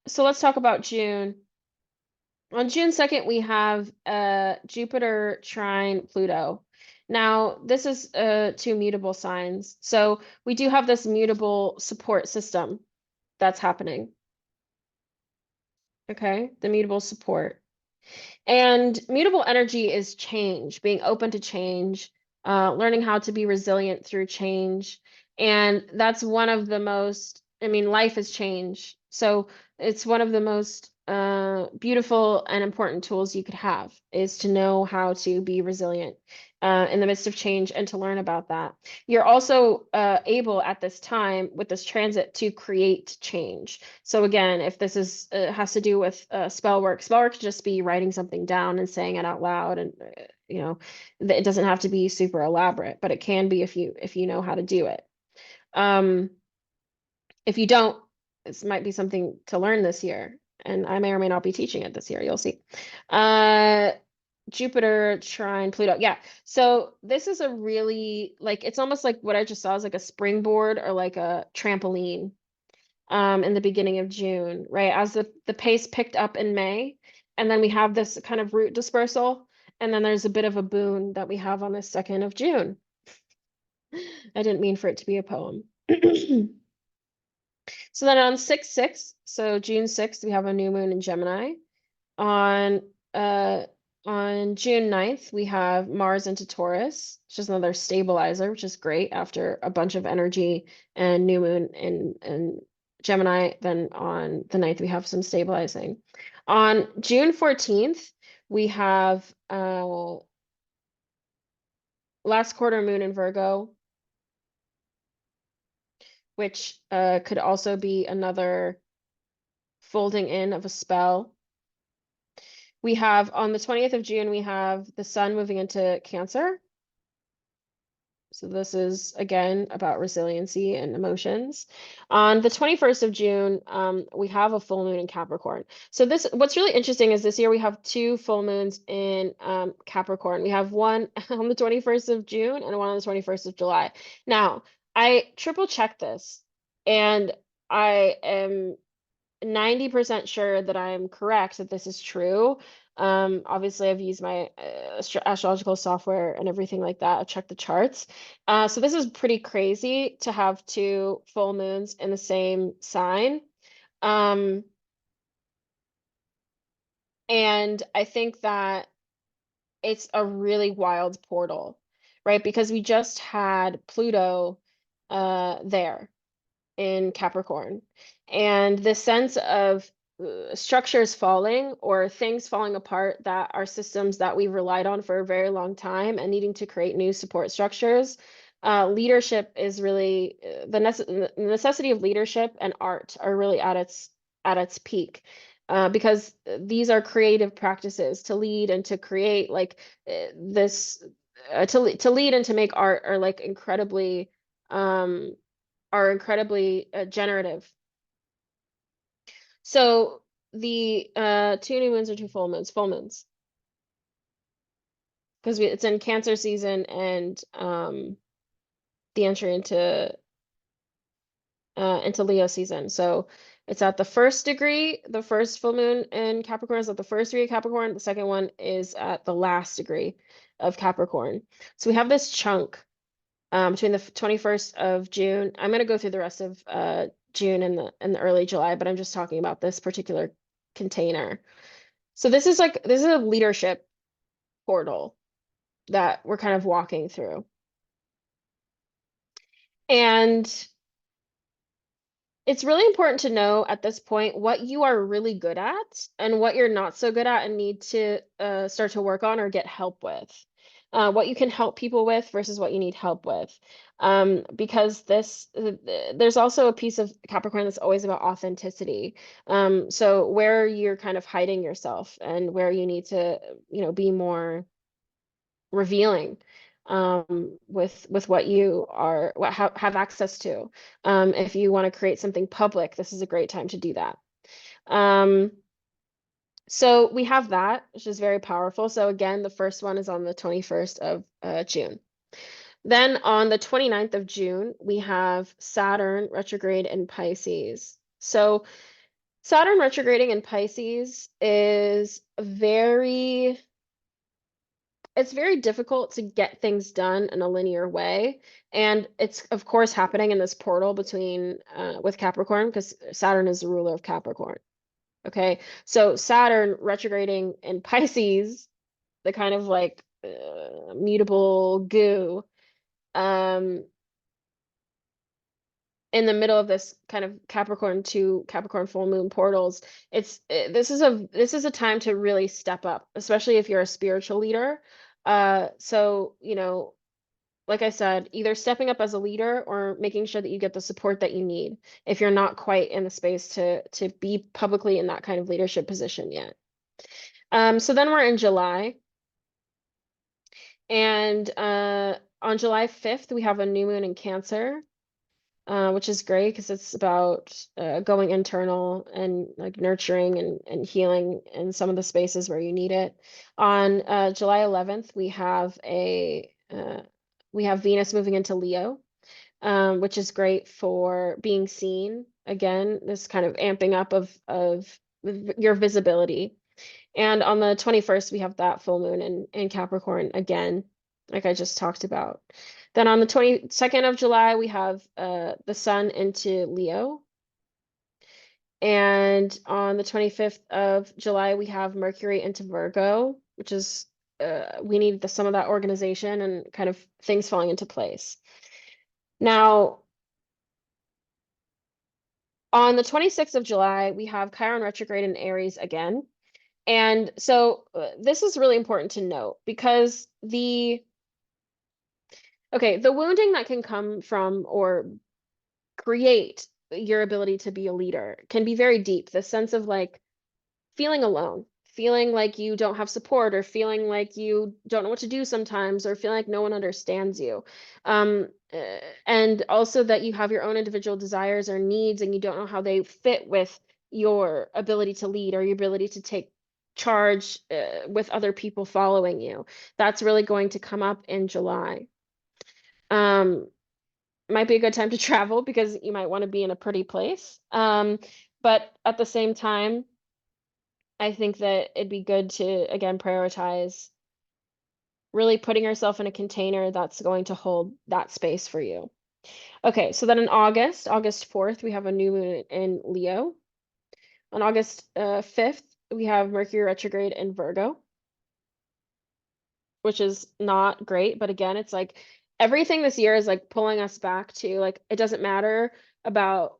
so let's talk about June. On June 2nd, we have Jupiter trine Pluto. Now, this is two mutable signs. So we do have this mutable support system that's happening. Okay, the mutable support. And mutable energy is change, being open to change, learning how to be resilient through change. And that's one of the most, I mean, life is change. So it's one of the most beautiful and important tools you could have is to know how to be resilient in the midst of change and to learn about that. You're also able at this time with this transit to create change. So again, if this is has to do with spell work could just be writing something down and saying it out loud, and you know, it doesn't have to be super elaborate, but it can be if you know how to do it. Um, if you don't, this might be something to learn this year, and I may or may not be teaching it this year. You'll see. Uh, Jupiter trine Pluto. Yeah. So this is a really like it's almost like what I just saw is like a springboard or like a trampoline in the beginning of June, right? As the pace picked up in May, and then we have this kind of root dispersal, and then there's a bit of a boon that we have on the 2nd of June. I didn't mean for it to be a poem. So then on 6/6, so June 6th, we have a new moon in Gemini. On uh on June 9th, we have Mars into Taurus, which is another stabilizer, which is great after a bunch of energy and new moon in Gemini. Then on the 9th, we have some stabilizing. On June 14th, we have last quarter moon in Virgo, which could also be another folding in of a spell. We have on the 20th of June, we have the sun moving into Cancer. So this is again about resiliency and emotions. On the 21st of June, we have a full moon in Capricorn. So this, what's really interesting is this year we have two full moons in Capricorn. We have one on the 21st of June and one on the 21st of July. Now, I triple checked this and I am 90% sure that I'm correct that this is true. Obviously, I've used my astrological software and everything like that. I've checked the charts. So this is pretty crazy to have two full moons in the same sign. Um, and I think that it's a really wild portal, right? Because we just had Pluto there in Capricorn. And the sense of structures falling or things falling apart that are systems that we've relied on for a very long time and needing to create new support structures. Leadership is really the necessity of leadership and art are really at its peak. Because these are creative practices to lead and to create like this to lead and to make art um are incredibly generative. So the two new moons are two full moons because it's in Cancer season and the entry into Leo season. So it's at the first degree. The first full moon in Capricorn is at the first degree of Capricorn. The second one is at the last degree of Capricorn. So we have this chunk between the 21st of June. I'm going to go through the rest of June and the early July, but I'm just talking about this particular container. So this is a leadership portal that we're kind of walking through. And it's really important to know at this point what you are really good at and what you're not so good at and need to start to work on or get help with. what you can help people with versus what you need help with. Because there's also a piece of Capricorn that's always about authenticity. So where you're kind of hiding yourself and where you need to, be more revealing with what you are what have access to. If you want to create something public, this is a great time to do that. Um, so we have that, which is very powerful. So again, the first one is on the 21st of June. Then on the 29th of June, we have Saturn retrograde in Pisces. So Saturn retrograding in Pisces is it's very difficult to get things done in a linear way. And it's, of course, happening in this portal between with Capricorn, because Saturn is the ruler of Capricorn. Okay. So Saturn retrograding in Pisces, the kind of like mutable goo, um, in the middle of this kind of Capricorn to Capricorn full moon portals, this is a time to really step up, especially if you're a spiritual leader. So, like I said, either stepping up as a leader or making sure that you get the support that you need if you're not quite in the space to be publicly in that kind of leadership position yet. So then we're in July, and on July 5th, we have a new moon in Cancer, which is great because it's about going internal and like nurturing and healing in some of the spaces where you need it. On July 11th, we have Venus moving into Leo, which is great for being seen. Again, this kind of amping up of your visibility. And on the 21st, we have that full moon in Capricorn again, like I just talked about. Then on the 22nd of July, we have the sun into Leo. And on the 25th of July, we have Mercury into Virgo, which is we need some of that organization and kind of things falling into place. Now, on the 26th of July, we have Chiron retrograde in Aries again. And so this is really important to note because the wounding that can come from or create your ability to be a leader can be very deep. The sense of like feeling alone, feeling like you don't have support, or feeling like you don't know what to do sometimes, or feeling like no one understands you. And also that you have your own individual desires or needs and you don't know how they fit with your ability to lead or your ability to take charge with other people following you. That's really going to come up in July. Might be a good time to travel because you might want to be in a pretty place. But at the same time, I think that it'd be good to, again, prioritize really putting yourself in a container that's going to hold that space for you. Okay, so then in August 4th, we have a new moon in Leo. On August 5th, we have Mercury retrograde in Virgo, which is not great. But again, it's like everything this year is like pulling us back to like, it doesn't matter about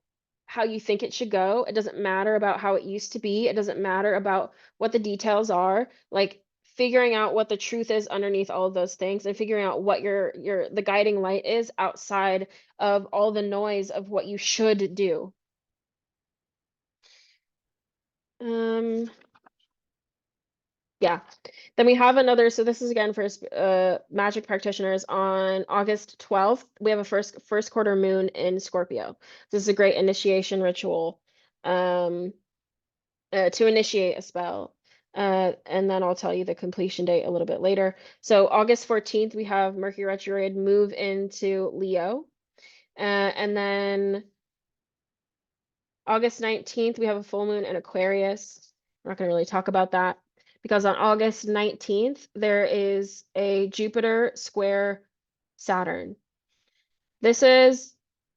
how you think it should go. It doesn't matter about how it used to be. It doesn't matter about what the details are. Like figuring out what the truth is underneath all of those things and figuring out what the guiding light is outside of all the noise of what you should do. Yeah. Then we have another, so this is again for magic practitioners on August 12th. We have a first quarter moon in Scorpio. This is a great initiation ritual to initiate a spell. And then I'll tell you the completion date a little bit later. So August 14th, we have Mercury retrograde move into Leo. And then August 19th, we have a full moon in Aquarius. We're not going to really talk about that because on August 19th, there is a Jupiter square Saturn. This is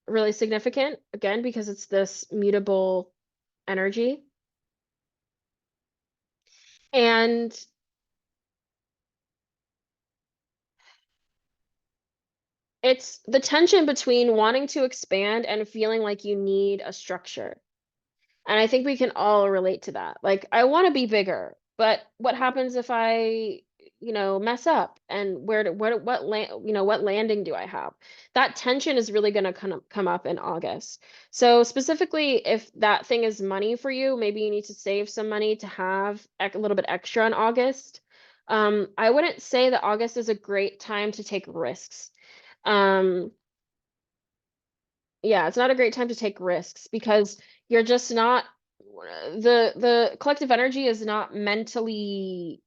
really significant, again, because it's this mutable energy. And it's the tension between wanting to expand and feeling like you need a structure. And I think we can all relate to that. Like, I want to be bigger, but what happens if I mess up, and what landing do I have? That tension is really going to come up in August. So specifically, if that thing is money for you, maybe you need to save some money to have a little bit extra in August. I wouldn't say that August is a great time to take risks. Um, yeah, it's not a great time to take risks because you're just not the collective energy is not mentally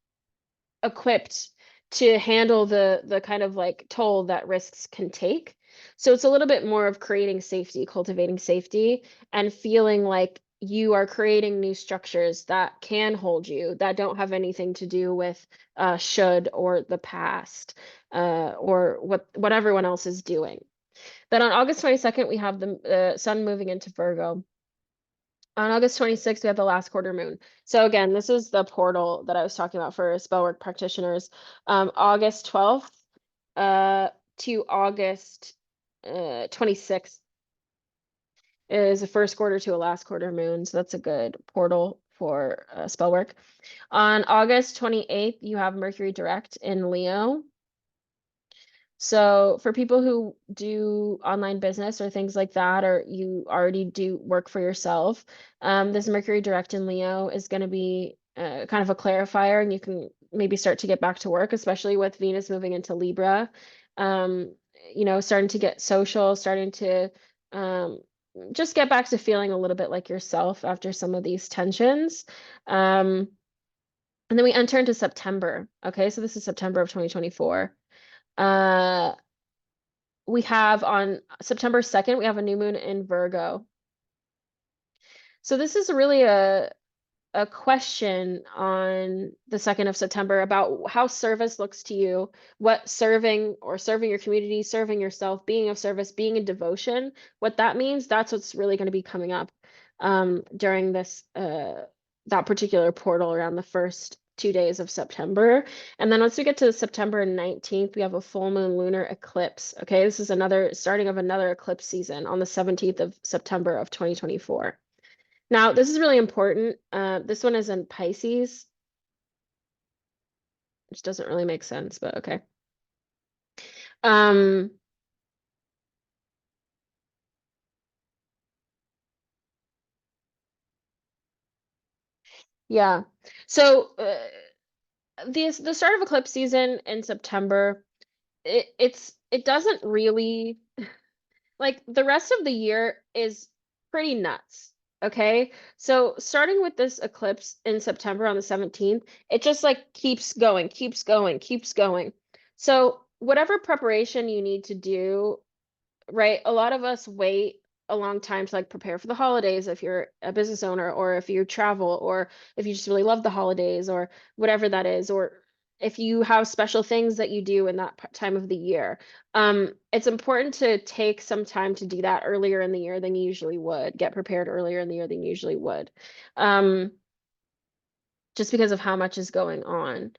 equipped to handle the kind of like toll that risks can take. So it's a little bit more of creating safety, cultivating safety, and feeling like you are creating new structures that can hold you, that don't have anything to do with should or the past, or what everyone else is doing. Then on August 22nd, we have the sun moving into Virgo. On August 26th, we have the last quarter moon. So again, this is the portal that I was talking about for spellwork practitioners. August 12th to August 26th is a first quarter to a last quarter moon. So that's a good portal for spellwork. On August 28th, you have Mercury direct in Leo. So for people who do online business or things like that, or you already do work for yourself, this Mercury direct in Leo is going to be kind of a clarifier, and you can maybe start to get back to work, especially with Venus moving into Libra. Starting to get social, starting to just get back to feeling a little bit like yourself after some of these tensions. And then we enter into September. Okay, so this is September of 2024. We have on September 2nd, we have a new moon in Virgo. So this is really a question on the 2nd of September about how service looks to you, what serving your community, serving yourself, being of service, being in devotion, what that means. That's what's really going to be coming up during that particular portal around the first 2 days of September. And then once we get to September 19th, we have a full moon lunar eclipse. Okay, this is another starting of another eclipse season on the 17th of September of 2024. Now, this is really important. This one is in Pisces, which doesn't really make sense, but okay. Um, yeah. So the start of eclipse season in September, it doesn't really like the rest of the year is pretty nuts. Okay. So starting with this eclipse in September on the 17th, it just like keeps going, keeps going, keeps going. So whatever preparation you need to do, right? A lot of us wait a long time to like prepare for the holidays if you're a business owner, or if you travel, or if you just really love the holidays, or whatever that is, or if you have special things that you do in that time of the year. It's important to take some time to do that earlier in the year than you usually would, get prepared earlier in the year than you usually would. Just because of how much is going on.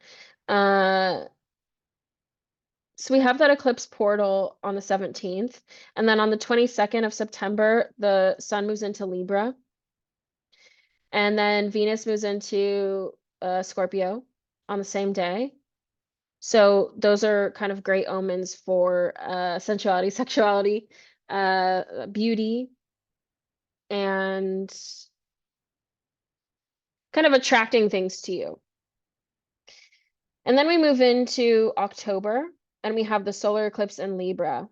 So we have that eclipse portal on the 17th. And then on the 22nd of September, the sun moves into Libra. And then Venus moves into Scorpio on the same day. So those are kind of great omens for sensuality, sexuality, beauty, and kind of attracting things to you. And then we move into October, and we have the solar eclipse in Libra.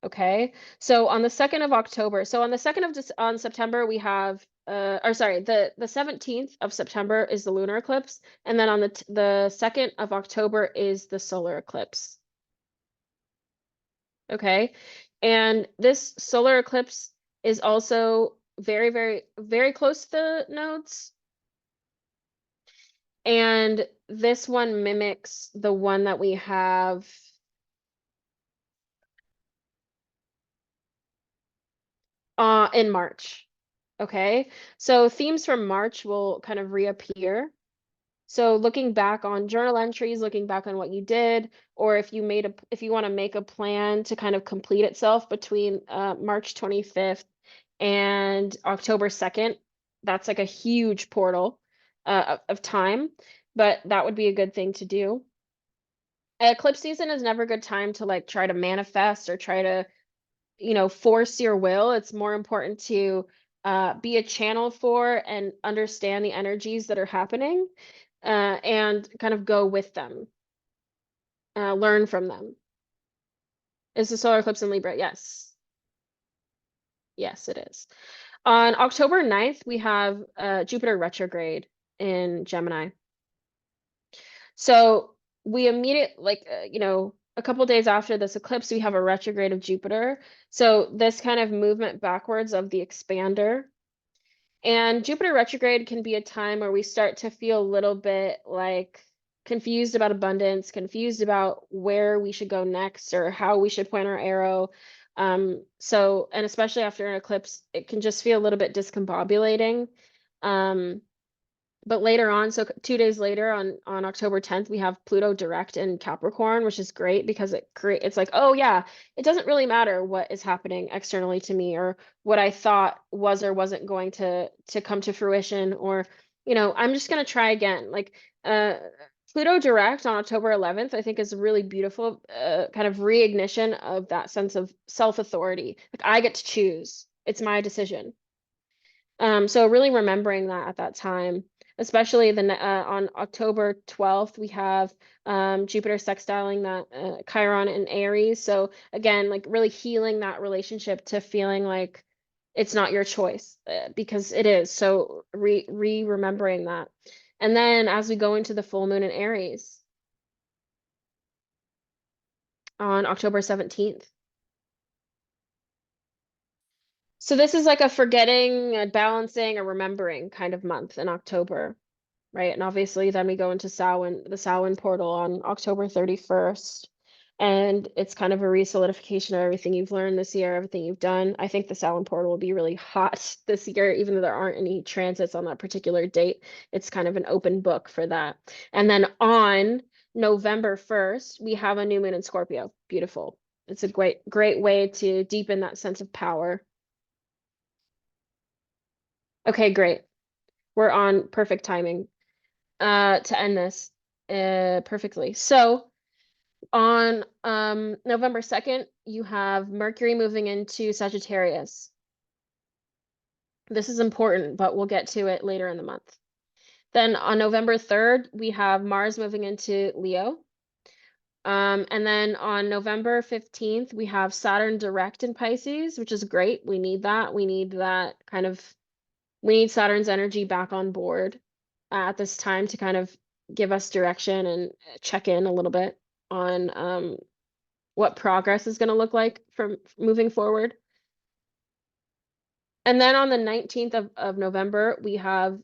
Okay, so on the 2nd of October, so on the 2nd of on September, we have or sorry, the 17th of September is the lunar eclipse, and then on the 2nd of October is the solar eclipse. Okay, and this solar eclipse is also very, very, very close to the nodes, and this one mimics the one that we have in March. Okay, so themes from March will kind of reappear. So looking back on journal entries, looking back on what you did, or if you want to make a plan to kind of complete itself between March 25th and October 2nd, that's like a huge portal of time. but that would be a good thing to do. Eclipse season is never a good time to like try to manifest or try to, force your will. It's more important to be a channel for and understand the energies that are happening, and kind of go with them, learn from them. Is the solar eclipse in Libra? Yes. Yes, it is. On October 9th, we have Jupiter retrograde in Gemini. So we a couple days after this eclipse, we have a retrograde of Jupiter. So this kind of movement backwards of the expander. And Jupiter retrograde can be a time where we start to feel a little bit like confused about abundance, confused about where we should go next or how we should point our arrow. And especially after an eclipse, it can just feel a little bit discombobulating. But later on, so 2 days later on October 10th, we have Pluto direct in Capricorn, which is great because it's like, oh yeah, it doesn't really matter what is happening externally to me or what I thought was or wasn't going to come to fruition, or I'm just gonna try again. Like Pluto direct on October 11th, I think is a really beautiful kind of reignition of that sense of self-authority. Like I get to choose. It's my decision. So really remembering that at that time, especially on October 12th, we have Jupiter sextiling that Chiron in Aries. So again, like really healing that relationship to feeling like it's not your choice, because it is. So remembering that. And then as we go into the full moon in Aries on October 17th. So this is like a forgetting, a balancing, a remembering kind of month in October. Right? And obviously, then we go into Samhain, the Samhain portal on October 31st. And it's kind of a re-solidification of everything you've learned this year, everything you've done. I think the Samhain portal will be really hot this year, even though there aren't any transits on that particular date. It's kind of an open book for that. And then on November 1st, we have a new moon in Scorpio. Beautiful. It's a great way to deepen that sense of power. Okay, great. We're on perfect timing to end this perfectly. So on November 2nd, you have Mercury moving into Sagittarius. This is important, but we'll get to it later in the month. Then on November 3rd, we have Mars moving into Leo. And then on November 15th, we have Saturn direct in Pisces, which is great. We need that. We need Saturn's energy back on board at this time to kind of give us direction and check in a little bit on what progress is going to look like from moving forward. And then on the 19th of November, we have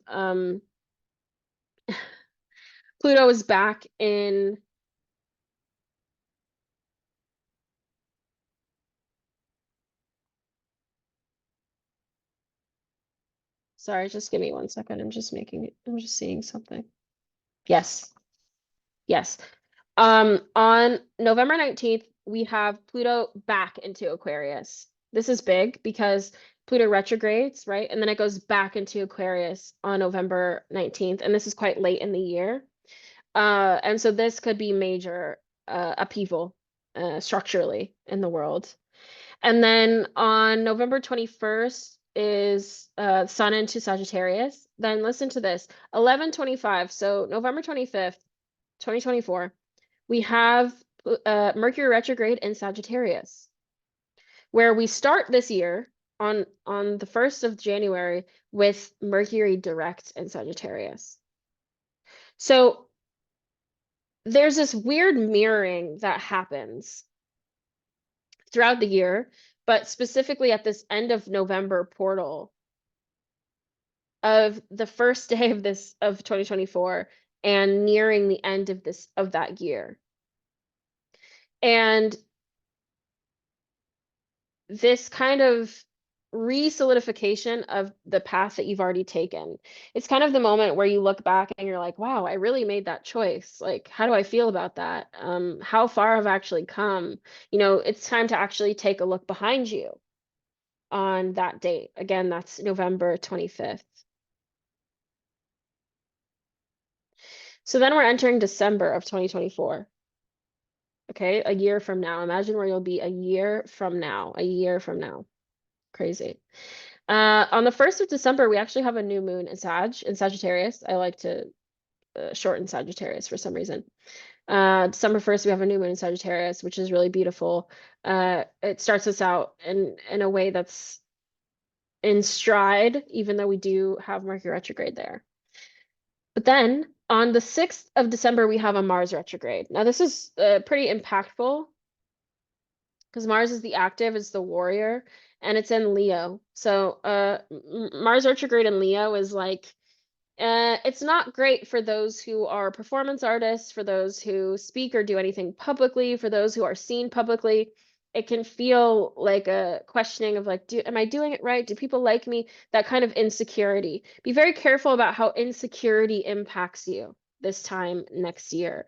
Pluto is back in sorry, just give me 1 second. I'm just seeing something. Yes. Yes. On November 19th, we have Pluto back into Aquarius. This is big because Pluto retrogrades, right? And then it goes back into Aquarius on November 19th, and this is quite late in the year. And so this could be major upheaval structurally in the world. And then on November 21st is Sun into Sagittarius. Then listen to this, 11/25, so November 25th, 2024, we have Mercury retrograde in Sagittarius, where we start this year on the 1st of January with Mercury direct in Sagittarius. So there's this weird mirroring that happens throughout the year, but specifically at this end of November portal of the first day of 2024 and nearing the end of that year. And this kind of re-solidification of the path that you've already taken. It's kind of the moment where you look back and you're like, wow, I really made that choice. Like, how do I feel about that? How far have I actually come? It's time to actually take a look behind you on that date. Again, that's November 25th. So then we're entering December of 2024. Okay, a year from now. Imagine where you'll be a year from now. A year from now. Crazy. On the 1st of December, we actually have a new moon in Sagittarius. I like to shorten Sagittarius for some reason. December 1st, we have a new moon in Sagittarius, which is really beautiful. It starts us out in a way that's in stride, even though we do have Mercury retrograde there. But then on the 6th of December, we have a Mars retrograde. Now, this is pretty impactful because Mars is the active, it's the warrior, and it's in Leo. So Mars retrograde in Leo is like, it's not great for those who are performance artists, for those who speak or do anything publicly, for those who are seen publicly. It can feel like a questioning of like, am I doing it right? Do people like me? That kind of insecurity. Be very careful about how insecurity impacts you this time next year,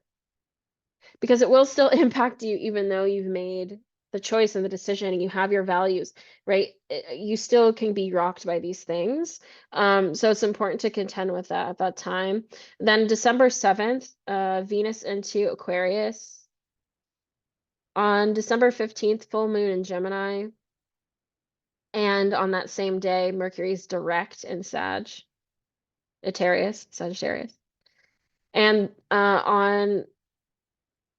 because it will still impact you even though you've made the choice and the decision and you have your values, right? You still can be rocked by these things. So it's important to contend with that at that time. Then December 7th, Venus into Aquarius. On December 15th, full moon in Gemini. And on that same day, Mercury's direct in Sagittarius. And on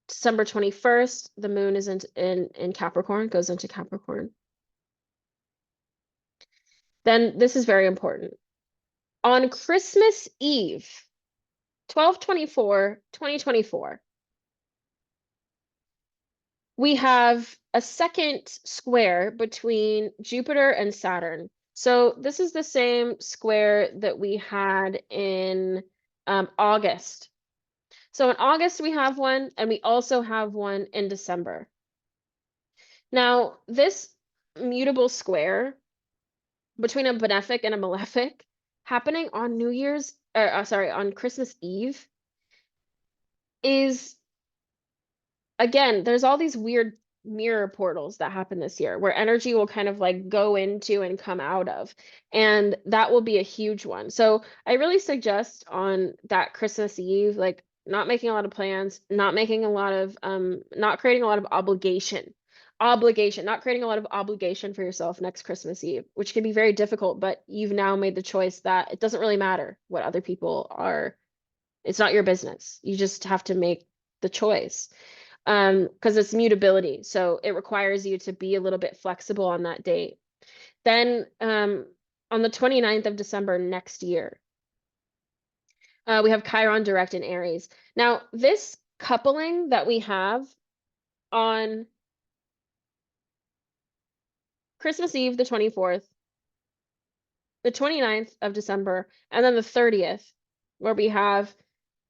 December 21st, the moon is in Capricorn, goes into Capricorn. Then this is very important. On Christmas Eve, 12/24/2024, we have a second square between Jupiter and Saturn. So this is the same square that we had in August. So in August, we have one, and we also have one in December. Now, this mutable square between a benefic and a malefic happening on on Christmas Eve is, again, there's all these weird mirror portals that happen this year where energy will kind of like go into and come out of, and that will be a huge one. So I really suggest on that Christmas Eve, like not making a lot of plans, not creating a lot of obligation, not creating a lot of obligation for yourself next Christmas Eve, which can be very difficult, but you've now made the choice that it doesn't really matter what other people are. It's not your business. You just have to make the choice. Because it's mutability. So it requires you to be a little bit flexible on that date. Then on the 29th of December next year, we have Chiron direct in Aries. Now, this coupling that we have on Christmas Eve, the 24th, the 29th of December, and then the 30th, where we have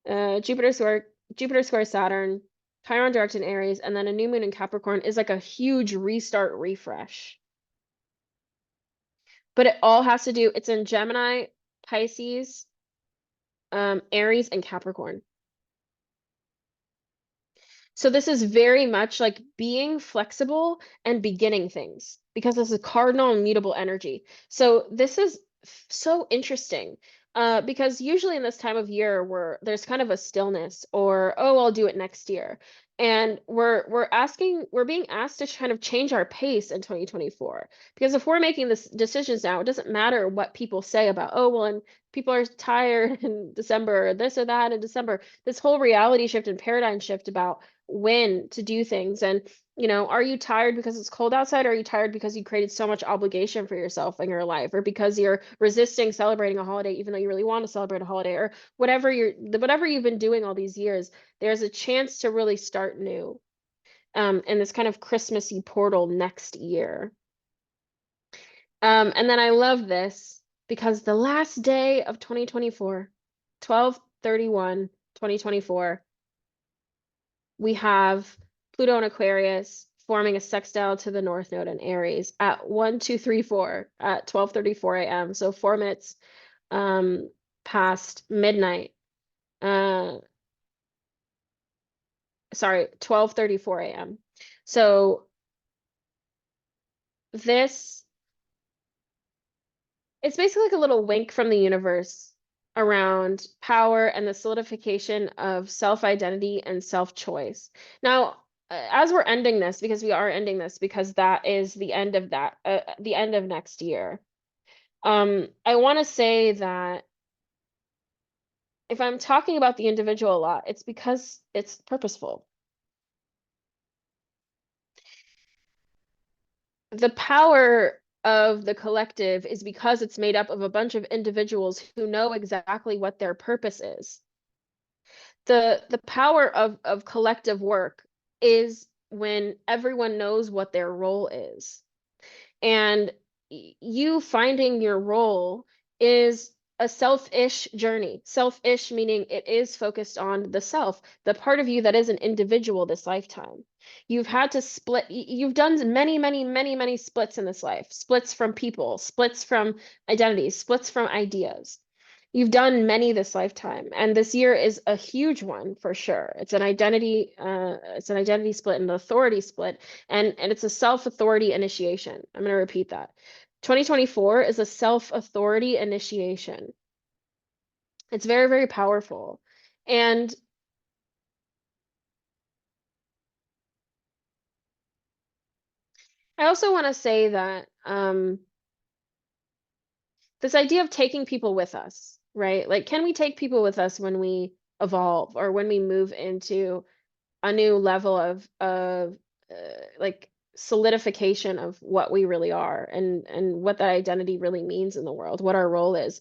Jupiter square Saturn, Chiron direct in Aries, and then a new moon in Capricorn is like a huge restart refresh. But it all has to do, it's in Gemini, Pisces, Aries, and Capricorn. So this is very much like being flexible and beginning things because this is cardinal and mutable energy. So this is so interesting because usually in this time of year where there's kind of a stillness or, oh, I'll do it next year. And we're being asked to kind of change our pace in 2024 because if we're making this decisions now, it doesn't matter what people say about, oh, well, and people are tired in December, or this or that in December. This whole reality shift and paradigm shift about when to do things. And, are you tired because it's cold outside? Or are you tired because you created so much obligation for yourself in your life? Or because you're resisting celebrating a holiday, even though you really want to celebrate a holiday? Or whatever you've been doing all these years, there's a chance to really start new in this kind of Christmassy portal next year. And then I love this because the last day of 2024, 12/31/2024, we have Pluto in Aquarius forming a sextile to the North Node in Aries at 12:34 at 12:34 a.m. So 4 minutes past midnight. Sorry, 12:34 a.m. So it's basically like a little wink from the universe around power and the solidification of self-identity and self-choice. Now, as we're ending this, because we are ending this, because that is the end of the end of next year. I want to say that if I'm talking about the individual a lot, it's because it's purposeful. The power of the collective is because it's made up of a bunch of individuals who know exactly what their purpose is. The power of collective work is when everyone knows what their role is. And you finding your role is a selfish journey. Selfish meaning it is focused on the self, the part of you that is an individual this lifetime. You've had to split, you've done many, many, many, many splits in this life. Splits from people, splits from identities, splits from ideas. You've done many this lifetime, and this year is a huge one for sure. It's an identity split and an authority split, and it's a self-authority initiation. I'm going to repeat that. 2024 is a self-authority initiation. It's very, very powerful. And I also want to say that this idea of taking people with us, right? Like, can we take people with us when we evolve or when we move into a new level of like solidification of what we really are and what that identity really means in the world, what our role is,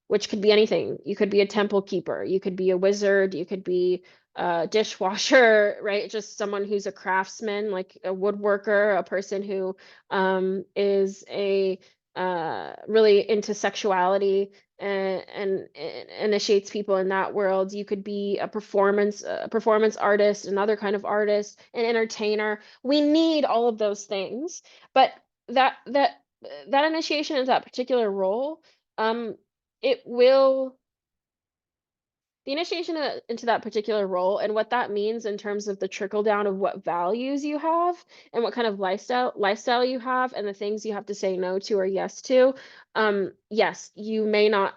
which could be anything. You could be a temple keeper, you could be a wizard, you could be a dishwasher, right? Just someone who's a craftsman, like a woodworker, a person who is a really into sexuality and initiates people in that world. You could be a performance artist, another kind of artist, an entertainer. We need all of those things, but that that that initiation into that particular role, um, it will the initiation into that particular role and what that means in terms of the trickle down of what values you have and what kind of lifestyle you have and the things you have to say no to or yes to. Yes, you may not,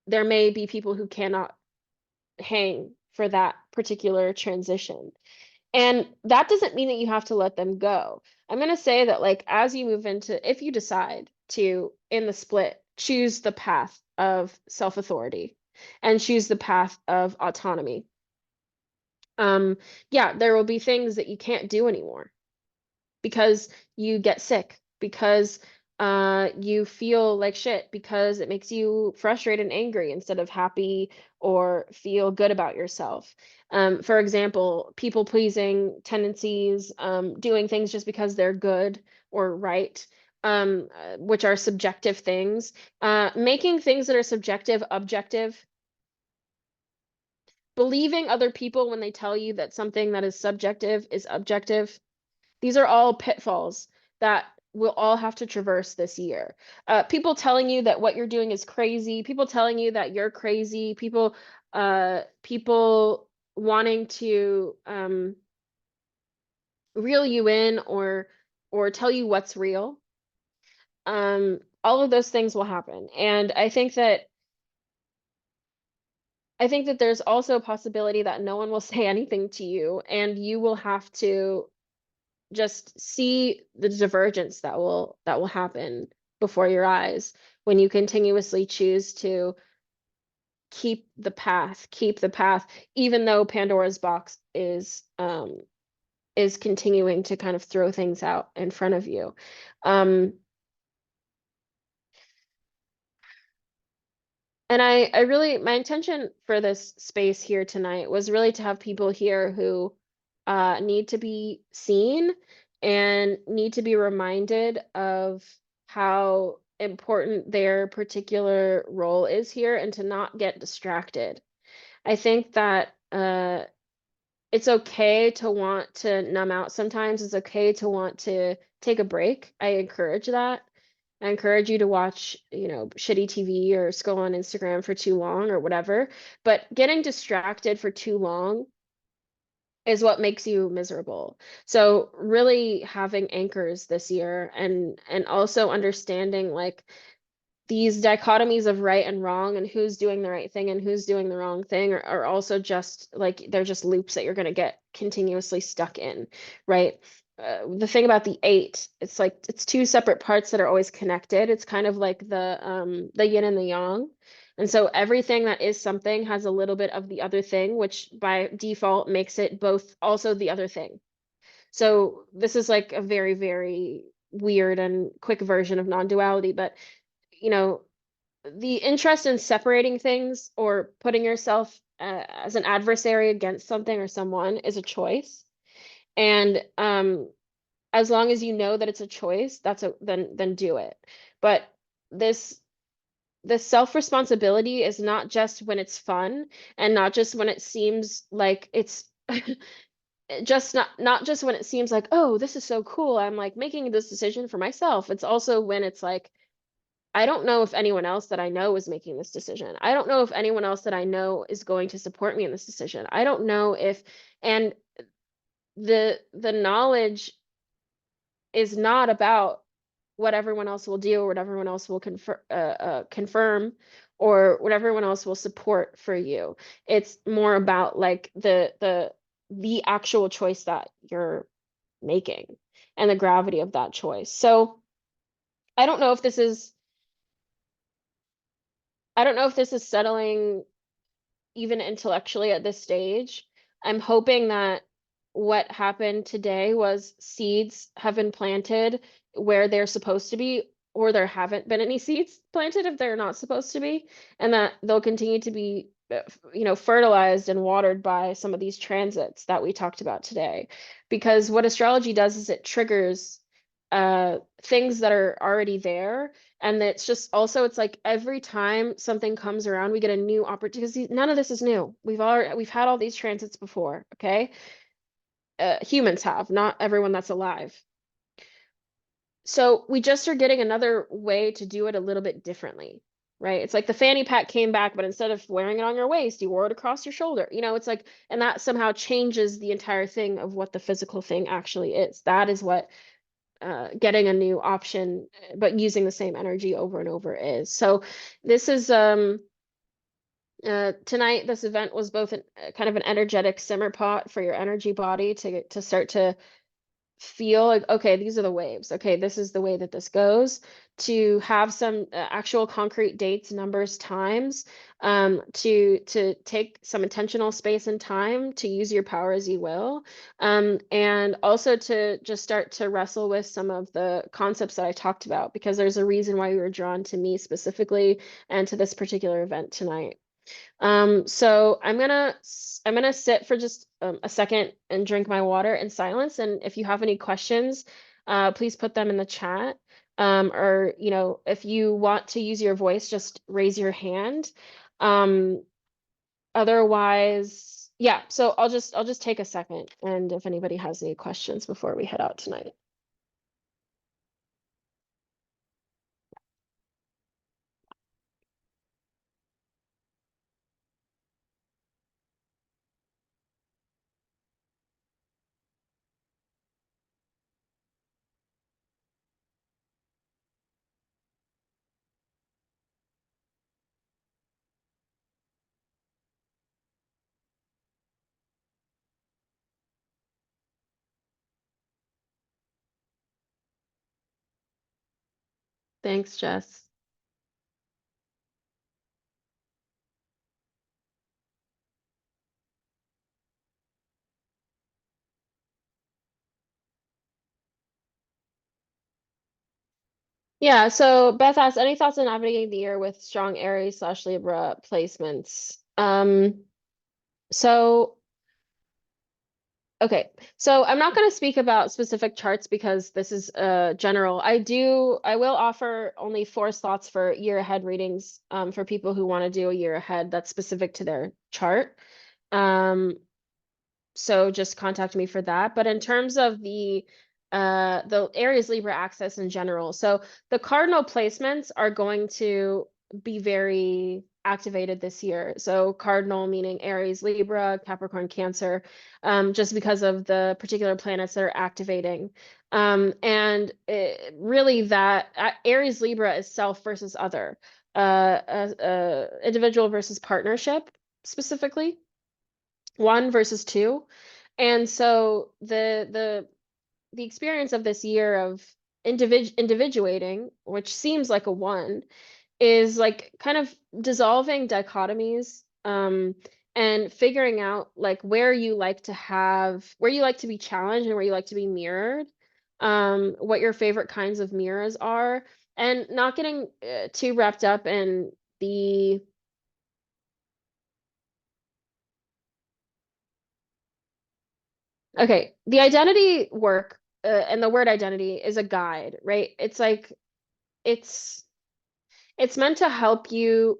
there may be people who cannot hang for that particular transition. And that doesn't mean that you have to let them go. I'm going to say that, like, as you move into, if you decide to, in the split, choose the path of self-authority and choose the path of autonomy, yeah, there will be things that you can't do anymore because you get sick, because you feel like shit, because it makes you frustrated and angry instead of happy or feel good about yourself. For example, people pleasing tendencies, doing things just because they're good or right, which are subjective things, making things that are subjective objective, believing other people when they tell you that something that is subjective is objective. These are all pitfalls that we'll all have to traverse this year. People telling you that what you're doing is crazy, people telling you that you're crazy, people wanting to reel you in or tell you what's real. All of those things will happen. And I think that there's also a possibility that no one will say anything to you, and you will have to just see the divergence that will happen before your eyes when you continuously choose to keep the path, even though Pandora's box is continuing to kind of throw things out in front of you. And I really, my intention for this space here tonight was really to have people here who need to be seen and need to be reminded of how important their particular role is here and to not get distracted. I think that it's okay to want to numb out sometimes. It's okay to want to take a break. I encourage that. I encourage you to watch, shitty TV or scroll on Instagram for too long or whatever. But getting distracted for too long is what makes you miserable. So really having anchors this year and also understanding like these dichotomies of right and wrong and who's doing the right thing and who's doing the wrong thing are also just like they're just loops that you're going to get continuously stuck in, right? The thing about the eight, it's like it's two separate parts that are always connected. It's kind of like the yin and the yang. And so everything that is something has a little bit of the other thing, which by default makes it both also the other thing. So this is like a very, very weird and quick version of non-duality, but you know, the interest in separating things or putting yourself as an adversary against something or someone is a choice. And as long as you know that it's a choice, then do it. But this this self-responsibility is not just when it's fun and not just when it seems like it's just not just when it seems like, oh, this is so cool. I'm like making this decision for myself. It's also when it's like, I don't know if anyone else that I know is making this decision. I don't know if anyone else that I know is going to support me in this decision. I don't know if, and the knowledge is not about what everyone else will do or what everyone else will confirm or what everyone else will support for you. It's more about like the actual choice that you're making and the gravity of that choice. So I don't know if this is I don't know if this is settling even intellectually at this stage. I'm hoping that what happened today was seeds have been planted where they're supposed to be, or there haven't been any seeds planted if they're not supposed to be, and that they'll continue to be, fertilized and watered by some of these transits that we talked about today. Because what astrology does is it triggers things that are already there, and it's just also it's like every time something comes around, we get a new opportunity. Because none of this is new. We've had all these transits before, okay? Humans have, not everyone that's alive. So we just are getting another way to do it a little bit differently, right? It's like the fanny pack came back, but instead of wearing it on your waist, you wore it across your shoulder. It's like, and that somehow changes the entire thing of what the physical thing actually is. That is what getting a new option, but using the same energy over and over is. So this is tonight, this event was both kind of an energetic simmer pot for your energy body to start to feel like, okay, these are the waves. Okay, this is the way that this goes. To have some actual concrete dates, numbers, times, to take some intentional space and time to use your power as you will, and also to just start to wrestle with some of the concepts that I talked about, because there's a reason why you were drawn to me specifically and to this particular event tonight. So I'm gonna sit for just a second and drink my water in silence. And if you have any questions, please put them in the chat. Or if you want to use your voice, just raise your hand. Um, Otherwise, yeah. So I'll just take a second, and if anybody has any questions before we head out tonight. Thanks, Jess. Yeah, so Beth asked, any thoughts on navigating the year with strong Aries slash Libra placements? So okay, so I'm not going to speak about specific charts because this is general. I will offer only 4 slots for year ahead readings for people who want to do a year ahead that's specific to their chart. Um, so just contact me for that. But in terms of the Aries Libra access in general, so the cardinal placements are going to be very activated this year. So cardinal meaning Aries, Libra, Capricorn, Cancer, just because of the particular planets that are activating. And really that Aries Libra is self versus other, individual versus partnership specifically, one versus two. And so the experience of this year of individuating, which seems like a one, is like kind of dissolving dichotomies, and figuring out like where you like to be challenged and where you like to be mirrored, what your favorite kinds of mirrors are, and not getting too wrapped up in the okay, the identity work, and the word identity is a guide, right? It's like it's it's meant to help you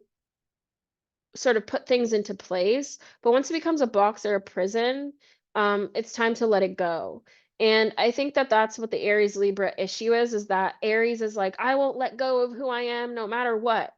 sort of put things into place. But once it becomes a box or a prison, it's time to let it go. And I think that that's what the Aries Libra issue is that Aries is like, I won't let go of who I am no matter what.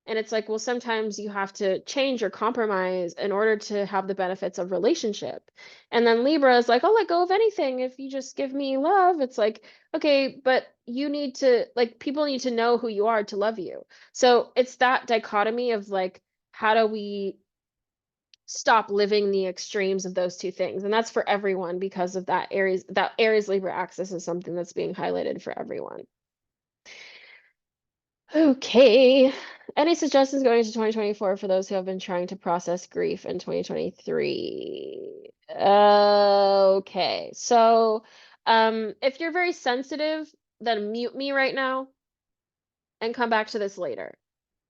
And it's like, well, sometimes you have to change or compromise in order to have the benefits of relationship. And then Libra is like, I'll let go of anything if you just give me love. It's like, okay, but you need to, like, people need to know who you are to love you. So it's that dichotomy of like, how do we stop living the extremes of those two things? And that's for everyone because of that Aries Libra axis is something that's being highlighted for everyone. Okay. Any suggestions going into 2024 for those who have been trying to process grief in 2023? Okay. So, if you're very sensitive, then mute me right now and come back to this later.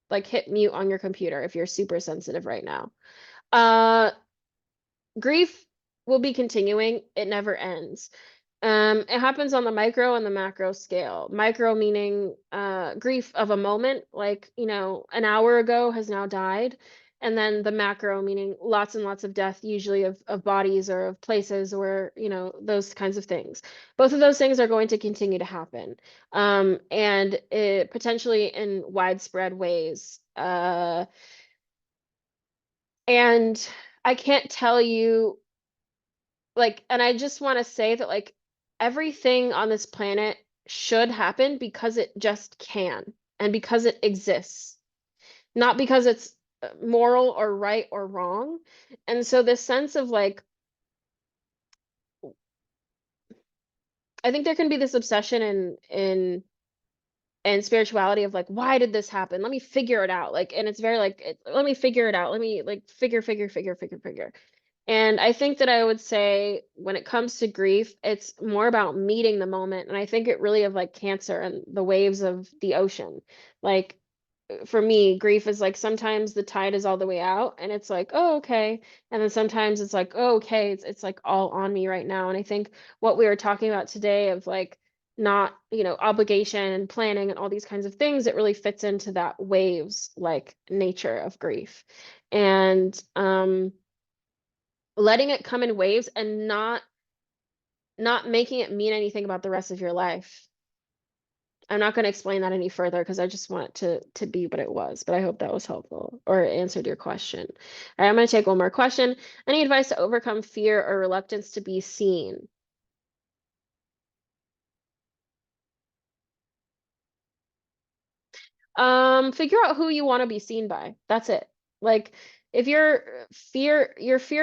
Like hit mute on your computer if you're super sensitive right now. Uh, Grief will be continuing. It never ends. It happens on the micro and the macro scale. Micro meaning grief of a moment, like, an hour ago has now died. And then the macro meaning lots and lots of death, usually of bodies or of places or, those kinds of things. Both of those things are going to continue to happen. And it potentially in widespread ways. And I can't tell you like, and I just want to say that like everything on this planet should happen because it just can and because it exists, not because it's moral or right or wrong. And so this sense of like, I think there can be this obsession in spirituality of like, why did this happen? Let me figure it out. Like, and it's very like, let me figure it out. Let me like figure. And I think that I would say when it comes to grief, it's more about meeting the moment. And I think it really of like cancer and the waves of the ocean. Like for me, grief is like sometimes the tide is all the way out and it's like, oh, okay. And then sometimes it's like, oh, okay, it's like all on me right now. And I think what we were talking about today of like not, obligation and planning and all these kinds of things, it really fits into that waves like nature of grief. And letting it come in waves and not making it mean anything about the rest of your life. I'm not going to explain that any further because I just want it to be what it was, but I hope that was helpful or answered your question. All right, I'm going to take one more question. Any advice to overcome fear or reluctance to be seen? Figure out who you want to be seen by. That's it. Like if your fear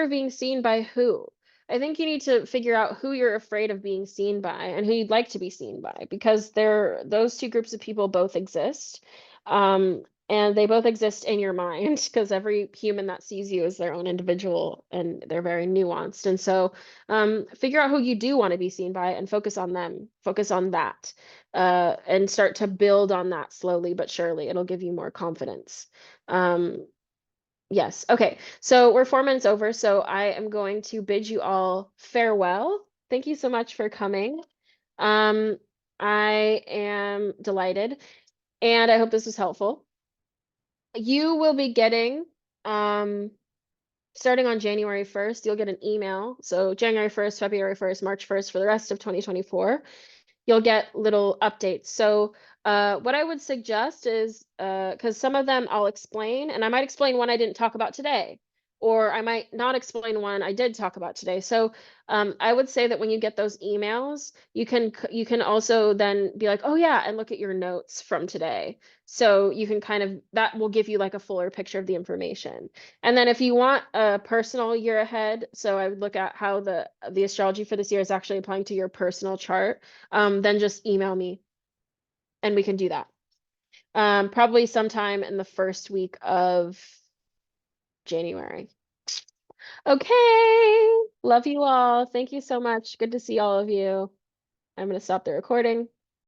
of being seen by who? I think you need to figure out who you're afraid of being seen by and who you'd like to be seen by because those two groups of people both exist. And they both exist in your mind because every human that sees you is their own individual and they're very nuanced. And so figure out who you do want to be seen by and focus on them, focus on that, and start to build on that slowly but surely. It'll give you more confidence. Yes. Okay. So we're 4 minutes over. So I am going to bid you all farewell. Thank you so much for coming. Um, I am delighted and I hope this was helpful. You will be getting, starting on January 1st, you'll get an email. So January 1st, February 1st, March 1st for the rest of 2024. You'll get little updates. So what I would suggest is, because some of them I'll explain, and I might explain one I didn't talk about today. or I might not explain one I did talk about today. So I would say that when you get those emails, you can also then be like, oh yeah, and look at your notes from today. So you can kind of, that will give you like a fuller picture of the information. And then if you want a personal year ahead, so I would look at how the astrology for this year is actually applying to your personal chart, then just email me and we can do that. Probably sometime in the first week of January. Okay. Love you all. Thank you so much. Good to see all of you. I'm going to stop the recording.